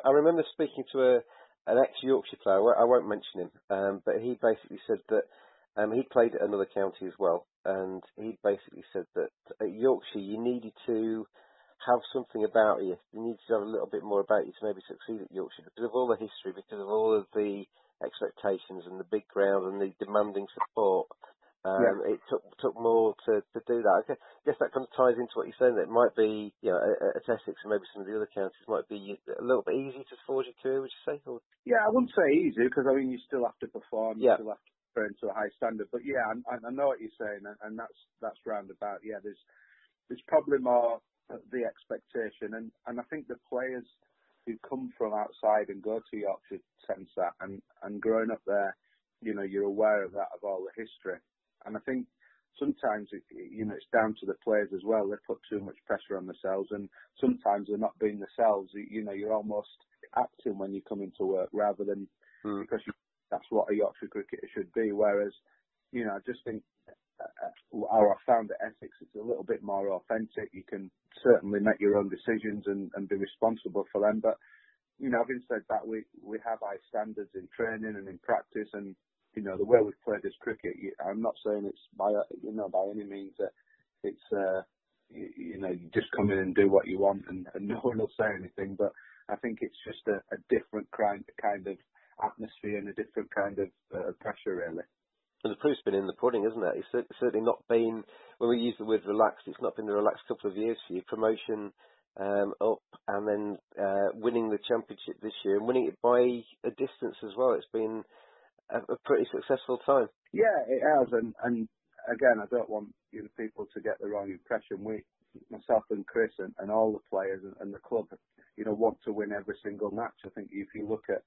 I remember speaking to an ex-Yorkshire player, I won't mention him, but he basically said that he played at another county as well, and he basically said that at Yorkshire you needed to have something about you. You needed to have a little bit more about you to maybe succeed at Yorkshire because of all the history, because of all of the expectations and the big ground and the demanding support. It took more to do that. I guess that kind of ties into what you're saying, that it might be, at Essex and maybe some of the other counties might be a little bit easy to forge your career, would you say? Or? Yeah, I wouldn't say easy because, you still have to perform, you yeah. still have to train to a high standard. But, yeah, I know what you're saying, and that's roundabout. Yeah, there's probably more the expectation, and I think the players who come from outside and go to Yorkshire sense that, and growing up there, you're aware of that, of all the history. And I think sometimes, it's down to the players as well. They put too much pressure on themselves, and sometimes they're not being themselves. You're almost acting when you come into work rather than because that's what a Yorkshire cricketer should be. Whereas, I just think how I found at Essex, it's a little bit more authentic. You can certainly make your own decisions and be responsible for them. But, having said that, we have high standards in training and in practice, and the way we've played this cricket, I'm not saying it's by any means that it's, you just come in and do what you want and no one will say anything. But I think it's just a different kind of atmosphere and a different kind of pressure, really. And the proof's been in the pudding, isn't it? It's certainly not been, when we use the word relaxed, it's not been the relaxed couple of years for you. Promotion up and then winning the championship this year and winning it by a distance as well. It's been a pretty successful time. Yeah, it has, and again, I don't want people to get the wrong impression. Myself and Chris and all the players and the club, want to win every single match. I think if you look at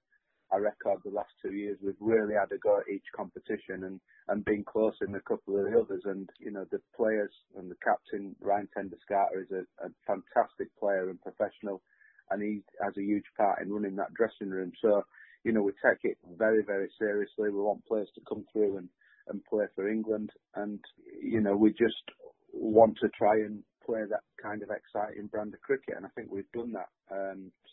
our record the last 2 years, we've really had a go at each competition and been close in a couple of the others. And the players and the captain Ryan Tenderscarter is a fantastic player and professional, and he has a huge part in running that dressing room. So. We take it very, very seriously. We want players to come through and play for England. And, we just want to try and play that kind of exciting brand of cricket. And I think we've done that,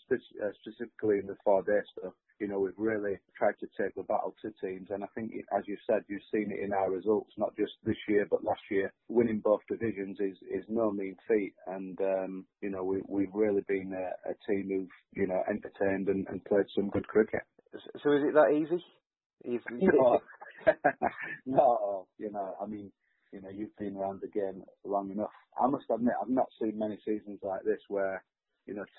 specifically in the 4-day stuff. We've really tried to take the battle to teams. And I think, as you said, you've seen it in our results, not just this year, but last year. Winning both divisions is no mean feat. And, we've really been a team who've, entertained and played some good cricket. So is it that easy? No, no. I mean, you've been around the game long enough. I must admit, I've not seen many seasons like this where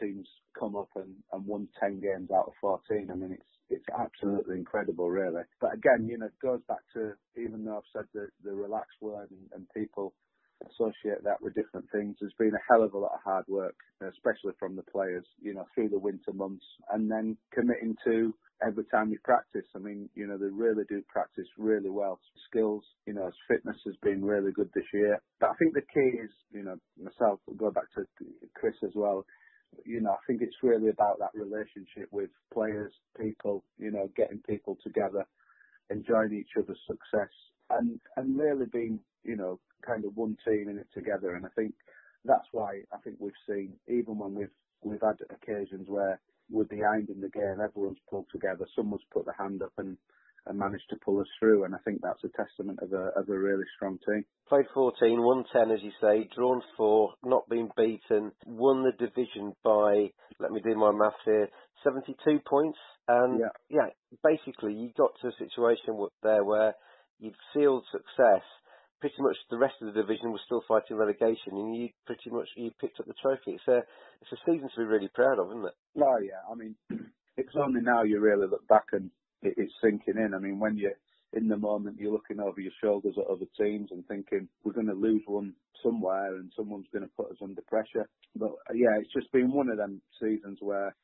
teams come up and won 10 games out of 14. I mean, it's absolutely incredible, really. But again, it goes back to, even though I've said the relaxed word and people associate that with different things, there's been a hell of a lot of hard work, especially from the players, through the winter months, and then committing to every time we practice. I mean, they really do practice really well. Skills, fitness has been really good this year. But I think the key is, myself, we'll go back to Chris as well, I think it's really about that relationship with players, people, getting people together, enjoying each other's success, and really being, kind of one team in it together. And I think that's why I think we've seen, even when we've had occasions where we're behind in the game, everyone's pulled together, someone's put their hand up and managed to pull us through. And I think that's a testament of a really strong team. Played 14, won 10, as you say, drawn 4, not been beaten, won the division by, let me do my maths here, 72 points. And basically you got to a situation there where you'd sealed success. Pretty much the rest of the division was still fighting relegation, and you picked up the trophy. It's a season to be really proud of, isn't it? Oh yeah, I mean, it's only now you really look back and it's sinking in. I mean, when you're in the moment, you're looking over your shoulders at other teams and thinking we're going to lose one somewhere and someone's going to put us under pressure. But yeah, it's just been one of them seasons where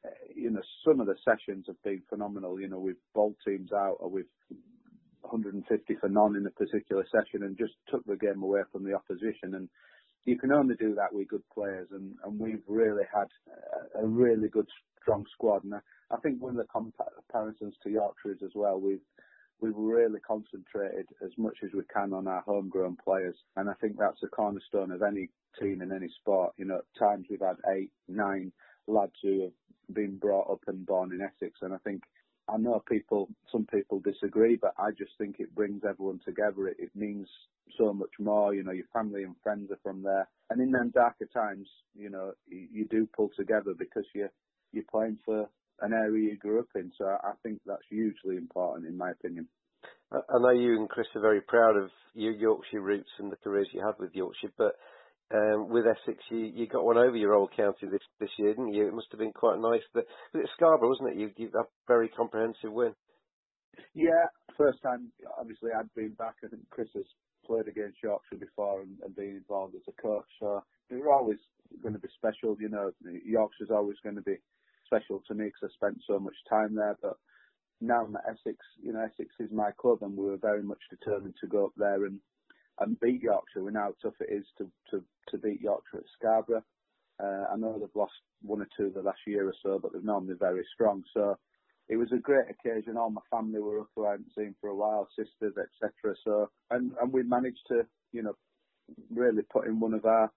some of the sessions have been phenomenal. We've bowled teams out, or we've 150 for none in a particular session and just took the game away from the opposition. And you can only do that with good players, and we've really had a really good, strong squad. And I think one of the comparisons to Yorkshire is as well, we've really concentrated as much as we can on our homegrown players, and I think that's the cornerstone of any team in any sport. At times we've had 8, 9 lads who have been brought up and born in Essex, and I know some people disagree, but I just think it brings everyone together. It means so much more. Your family and friends are from there. And in them darker times, you do pull together because you're playing for an area you grew up in. So I think that's hugely important, in my opinion. I know you and Chris are very proud of your Yorkshire roots and the careers you had with Yorkshire, but with Essex, you got one over your old county this year, didn't you? It must have been quite nice. Was it Scarborough, wasn't it? You had a very comprehensive win. Yeah, first time, obviously, I'd been back. I think Chris has played against Yorkshire before and been involved as a coach. So they were always going to be special. Yorkshire's always going to be special to me because I spent so much time there. But now I'm at Essex, Essex is my club, and we were very much determined to go up there and beat Yorkshire. We know how tough it is to beat Yorkshire at Scarborough. I know they've lost 1 or 2 the last year or so, but they're normally very strong. So it was a great occasion. All my family were up, who I hadn't seen for a while, sisters, etc. So and we managed to really put in one of our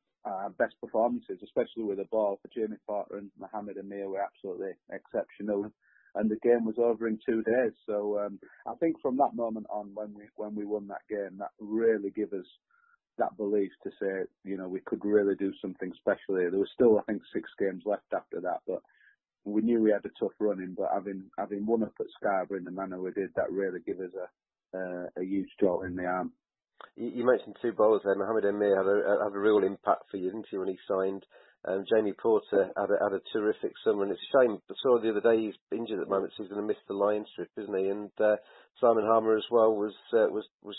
best performances, especially with the ball. Jamie Porter and Mohammed Amir were absolutely exceptional. And the game was over in 2 days. So I think from that moment on, when we won that game, that really gave us that belief to say, we could really do something special here. There was still, I think, 6 games left after that, but we knew we had a tough run in. But having won up at Scarborough in the manner we did, that really gave us a huge jolt in the arm. You mentioned 2 bowlers there. Mohammed Amir had a real impact for you, didn't he, when he signed? Jamie Porter had a terrific summer, and it's a shame. I saw the other day he's injured at the moment, so he's going to miss the Lions trip, isn't he? And Simon Harmer as well was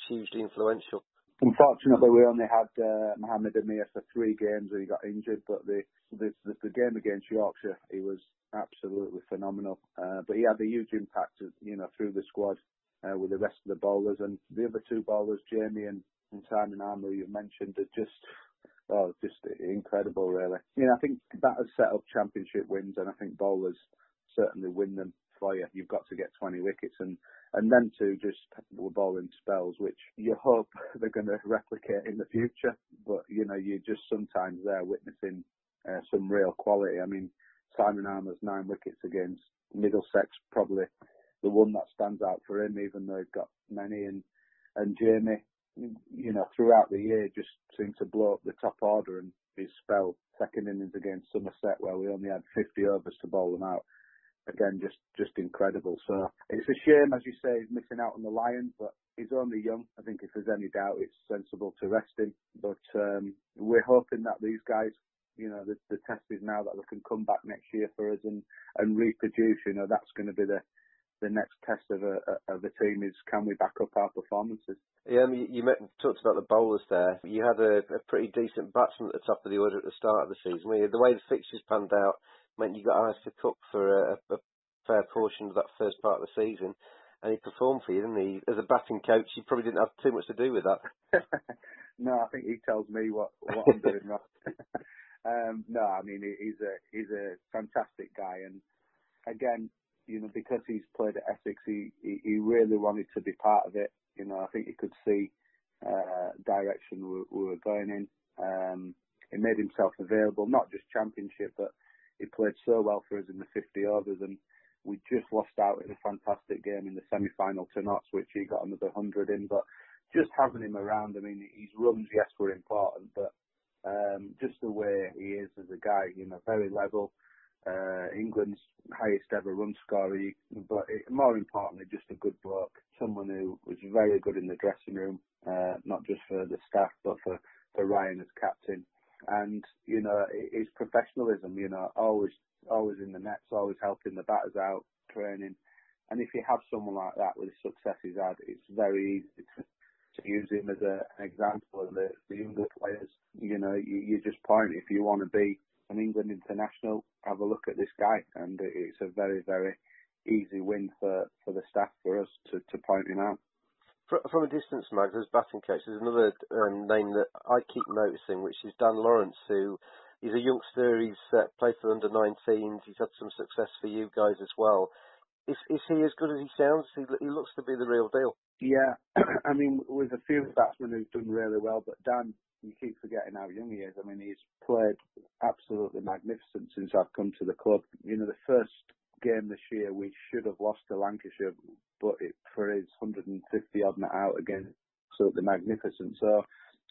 hugely influential. Unfortunately, we only had Mohammed Amir for 3 games and he got injured, but the game against Yorkshire, he was absolutely phenomenal. But he had a huge impact, through the squad with the rest of the bowlers, and the other 2 bowlers, Jamie and Simon Harmer, you mentioned, are just incredible, really. I think that has set up championship wins, and I think bowlers certainly win them for you. You've got to get 20 wickets, and them 2 just were bowling spells, which you hope they're going to replicate in the future. But, you're just sometimes there witnessing some real quality. I mean, Simon Harmer's 9 wickets against Middlesex, probably the one that stands out for him, even though he's got many. And Jamie, throughout the year, just seemed to blow up the top order, and his spell, second innings against Somerset, where we only had 50 overs to bowl them out. Again, just incredible. So it's a shame, as you say, he's missing out on the Lions, but he's only young. I think if there's any doubt, it's sensible to rest him. But we're hoping that these guys the test is now that they can come back next year for us and reproduce. That's going to be the next test of a team is, can we back up our performances? Yeah, you talked about the bowlers there. You had a pretty decent batsman at the top of the order at the start of the season. The way the fixtures panned out meant you got eyes to cook for a fair portion of that first part of the season, and he performed for you, didn't he? As a batting coach, you probably didn't have too much to do with that. No, I think he tells me what I'm doing right. No, I mean, he's a fantastic guy, and again, because he's played at Essex, he really wanted to be part of it. I think he could see direction we were going in. He made himself available, not just Championship, but he played so well for us in the 50 overs, and we just lost out in a fantastic game in the semi-final to Notts, which he got another 100 in. But just having him around, I mean, his runs, yes, were important, but just the way he is as a guy, very level. England's highest ever run scorer, but more importantly, just a good bloke, someone who was very good in the dressing room, not just for the staff, but for Ryan as captain. And, his professionalism, always in the nets, always helping the batters out, training. And if you have someone like that with the success he's had, it's very easy to use him as an example of the younger players. You just point, if you want to be an England international, have a look at this guy, and it's a very, very easy win for the staff, for us to point him out. From a distance, Mags, as batting coach, there's another name that I keep noticing, which is Dan Lawrence, who is a youngster. He's played for under-19s. He's had some success for you guys as well. Is he as good as he sounds? He looks to be the real deal. Yeah, I mean, with a few batsmen who've done really well, but Dan, you keep forgetting how young he is. I mean, he's played absolutely magnificent since I've come to the club. The first game this year, we should have lost to Lancashire, but for his 150-odd not out again, absolutely magnificent. So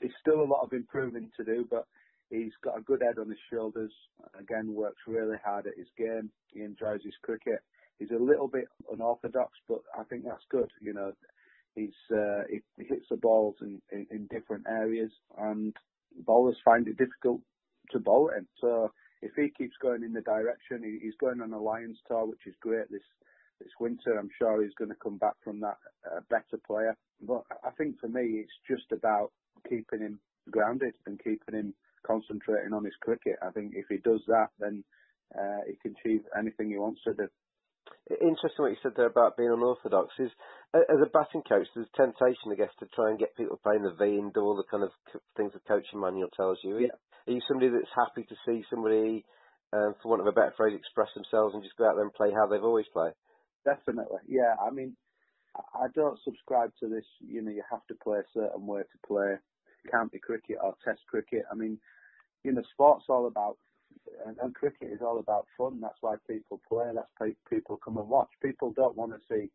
it's still a lot of improving to do, but he's got a good head on his shoulders. Again, works really hard at his game. He enjoys his cricket. He's a little bit unorthodox, but I think that's good. He hits the balls in different areas, and bowlers find it difficult to bowl him. So if he keeps going in the direction, he's going on a Lions tour, which is great this winter. I'm sure he's going to come back from that a better player. But I think for me, it's just about keeping him grounded and keeping him concentrating on his cricket. I think if he does that, then he can achieve anything he wants to do. Interesting what you said there about being unorthodox. Is, as a batting coach, there's temptation, I guess, to try and get people playing the V and do all the kind of things the coaching manual tells you. Yeah. Are you somebody that's happy to see somebody, for want of a better phrase, express themselves and just go out there and play how they've always played? Definitely, yeah. I mean, I don't subscribe to this, you have to play a certain way to play county cricket or test cricket. I mean, sport's all about, and cricket is all about fun. That's why people play. That's why people come and watch. People don't want to pay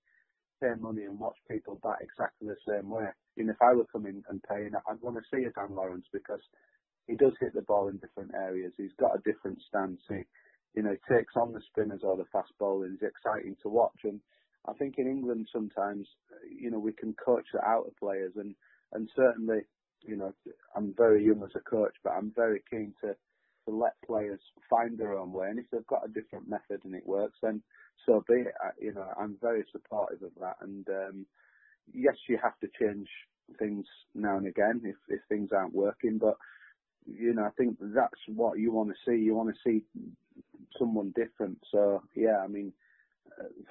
money and watch people bat exactly the same way. If I were coming and paying, I'd want to see a Dan Lawrence, because he does hit the ball in different areas. He's got a different stance. He takes on the spinners or the fast bowlers. He's exciting to watch. And I think in England sometimes, we can coach that out of players. And certainly, I'm very young as a coach, but I'm very keen to let players find their own way. And if they've got a different method and it works, then so be it. I'm very supportive of that. And yes, you have to change things now and again if things aren't working. But I think that's what you want to see. You want to see someone different. So yeah, I mean,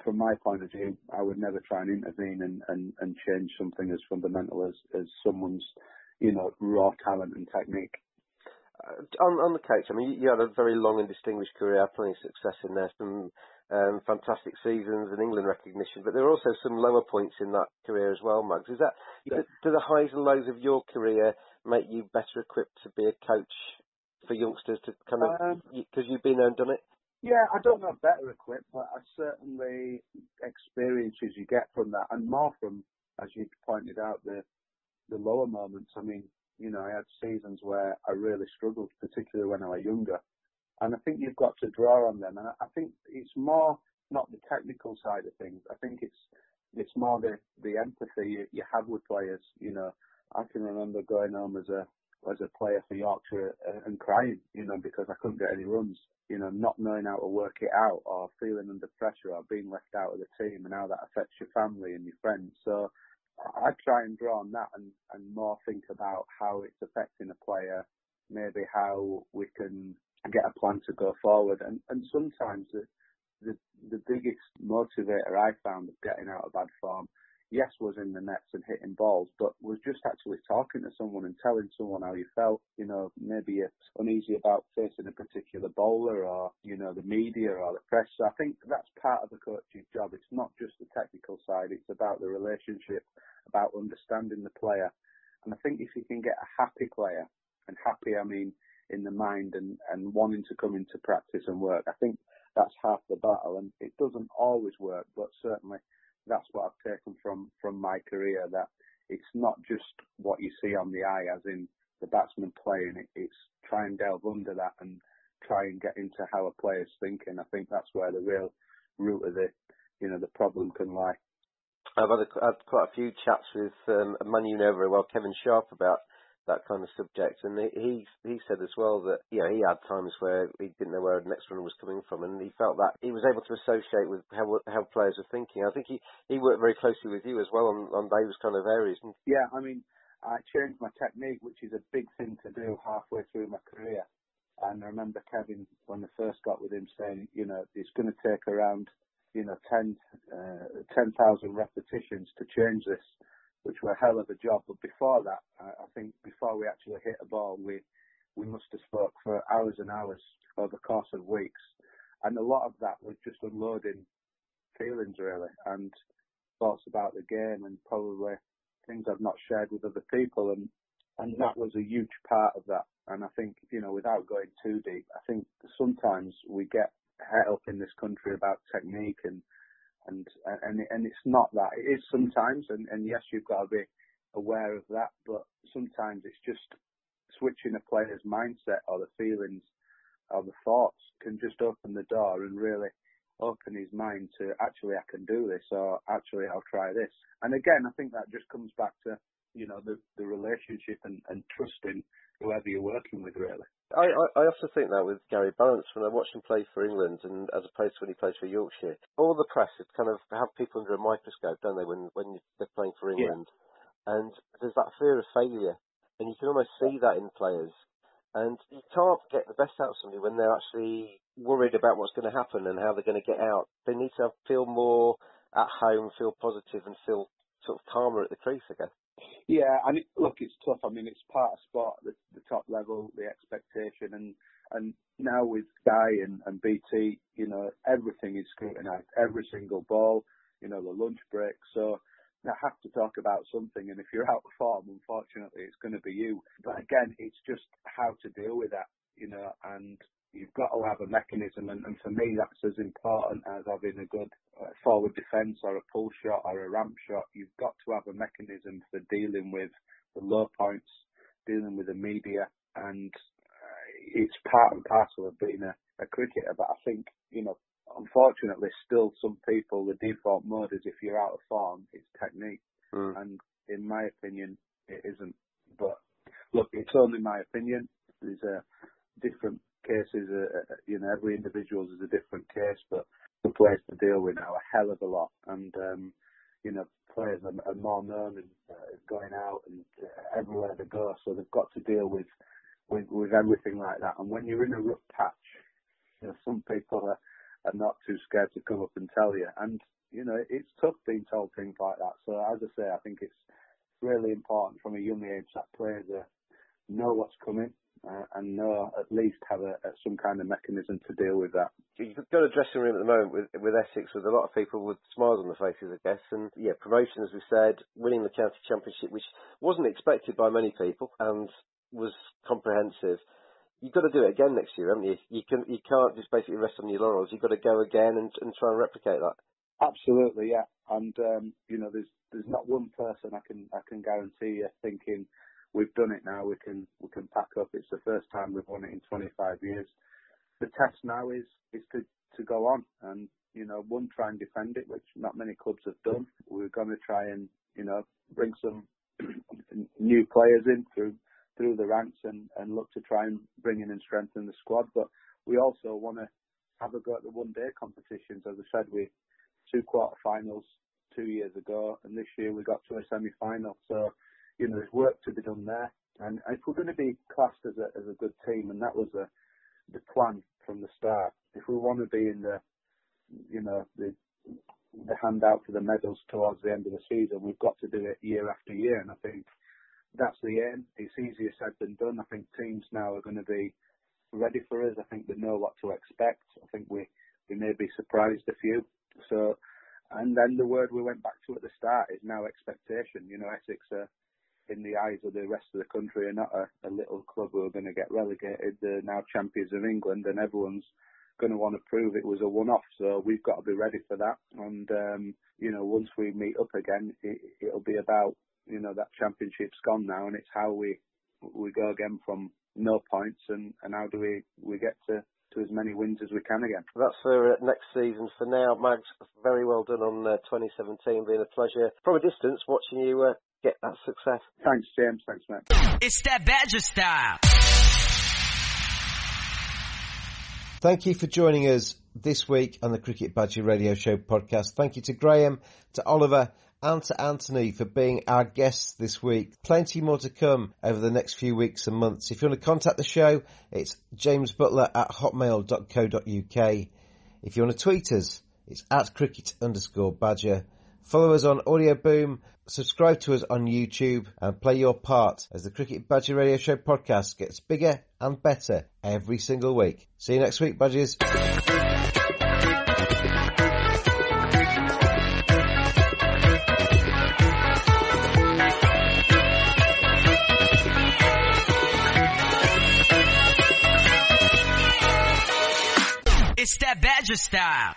from my point of view, I would never try and intervene and change something as fundamental as someone's raw talent and technique. On the coach, I mean, you had a very long and distinguished career, plenty of success in there, some fantastic seasons and England recognition, but there are also some lower points in that career as well, Mags. Is that, yeah. Do the highs and lows of your career make you better equipped to be a coach for youngsters to kind of, because you've been there and done it? Yeah, I don't know better equipped, but I certainly experiences you get from that, and more from, as you pointed out, the lower moments. I mean, I had seasons where I really struggled, particularly when I was younger. And I think you've got to draw on them. And I think it's more not the technical side of things. I think it's more the empathy you have with players. I can remember going home as a as a player for Yorkshire and crying, because I couldn't get any runs, not knowing how to work it out or feeling under pressure or being left out of the team and how that affects your family and your friends. So I try and draw on that and more think about how it's affecting a player, maybe how we can get a plan to go forward. And sometimes the biggest motivator I found of getting out of bad form, yes, was in the nets and hitting balls, but was just actually talking to someone and telling someone how you felt. Maybe you're uneasy about facing a particular bowler or, the media or the press. So I think that's part of the coach's job. It's not just the technical side. It's about the relationship, about understanding the player. And I think if you can get a happy player, and happy, I mean, in the mind and wanting to come into practice and work, I think that's half the battle. And it doesn't always work, but certainly that's what I've taken from my career, that it's not just what you see on the eye, as in the batsman playing. It's try and delve under that and try and get into how a player's thinking. I think that's where the real root of the problem can lie. I've had quite a few chats with a man you know very well, Kevin Sharp, about that kind of subject, and he said as well that he had times where he didn't know where the next runner was coming from, and he felt that he was able to associate with how players were thinking. I think he worked very closely with you as well on those kind of areas. Yeah, I mean, I changed my technique, which is a big thing to do halfway through my career. And I remember Kevin, when I first got with him, saying, it's going to take around 10,000 repetitions to change this, which were a hell of a job. But before that, I think before we actually hit a ball, we must have spoke for hours and hours over the course of weeks. And a lot of that was just unloading feelings, really, and thoughts about the game and probably things I've not shared with other people. And that was a huge part of that. And I think, without going too deep, I think sometimes we get het up in this country about technique and it's not that. It is sometimes, and yes, you've got to be aware of that, but sometimes it's just switching a player's mindset or the feelings or the thoughts can just open the door and really open his mind to, actually, I can do this, or actually, I'll try this. And again, I think that just comes back to, the relationship and trusting whoever you're working with, really. I also think that with Gary Ballance, when I watch him play for England, and as opposed to when he plays for Yorkshire, all the press is kind of have people under a microscope, don't they, when they're playing for England? Yeah. And there's that fear of failure, and you can almost see that in players. And you can't get the best out of somebody when they're actually worried about what's going to happen and how they're going to get out. They need to feel more at home, feel positive, and feel sort of calmer at the crease, I guess. Yeah, and look, it's tough. I mean, it's part of sport, the top level, the expectation, and now with Sky and BT, everything is scrutinised, every single ball, the lunch break. So they have to talk about something, and if you're out of form, unfortunately, it's going to be you. But again, it's just how to deal with that, and you've got to have a mechanism, and for me, that's as important as having a good forward defence or a pull shot or a ramp shot. You've got to have a mechanism for dealing with the low points, dealing with the media, and it's part and parcel of being a cricketer. But I think, unfortunately, still some people, the default mode is if you're out of form, it's technique. And in my opinion, it isn't. But look, it's only my opinion. There's different cases, every individual is a different case, but the players to deal with now a hell of a lot, and players are more known and going out and everywhere they go, so they've got to deal with everything like that. And when you're in a rough patch, some people are not too scared to come up and tell you, and it's tough being told things like that. So as I say, I think it's really important from a young age that players know what's coming. And know, at least have some kind of mechanism to deal with that. You've got a dressing room at the moment with Essex with a lot of people with smiles on their faces, I guess. And promotion, as we said, winning the county championship, which wasn't expected by many people and was comprehensive. You've got to do it again next year, haven't you? You can't just basically rest on your laurels. You've got to go again and try and replicate that. Absolutely, yeah. And there's not one person I can guarantee you thinking, we've done it now, we can pack up. It's the first time we've won it in 25 years. The test now is to go on and, one, try and defend it, which not many clubs have done. We're going to try and, bring some new players in through through the ranks and look to try and bring in and strengthen the squad. But we also want to have a go at the one-day competitions. As I said, we 2 quarter-finals 2 years ago, and this year we got to a semi-final. So, there's work to be done there. And if we're going to be classed as a good team, and that was the plan from the start, if we want to be in the handout for the medals towards the end of the season, we've got to do it year after year. And I think that's the aim. It's easier said than done. I think teams now are going to be ready for us. I think they know what to expect. I think we may be surprised a few. So, and then the word we went back to at the start is now expectation. Essex are, in the eyes of the rest of the country, are not a little club who are going to get relegated. They're now champions of England, and everyone's going to want to prove it was a one-off. So we've got to be ready for that. And, once we meet up again, it'll be about, that championship's gone now, and it's how we go again from no points and how do we get to as many wins as we can again. That's for next season. For now, Mags, very well done on 2017. Been a pleasure from a distance watching you get that success. Thanks, James. Thanks, mate. It's that Badger style. Thank you for joining us this week on the Cricket Badger Radio Show podcast. Thank you to Graham, to Oliver and to Anthony for being our guests this week. Plenty more to come over the next few weeks and months. If you want to contact the show, it's jamesbutler@hotmail.co.uk. If you want to tweet us, it's @cricket_badger. Follow us on Audio Boom, subscribe to us on YouTube, and play your part as the Cricket Badger Radio Show podcast gets bigger and better every single week. See you next week, Badgers. It's that Badger style.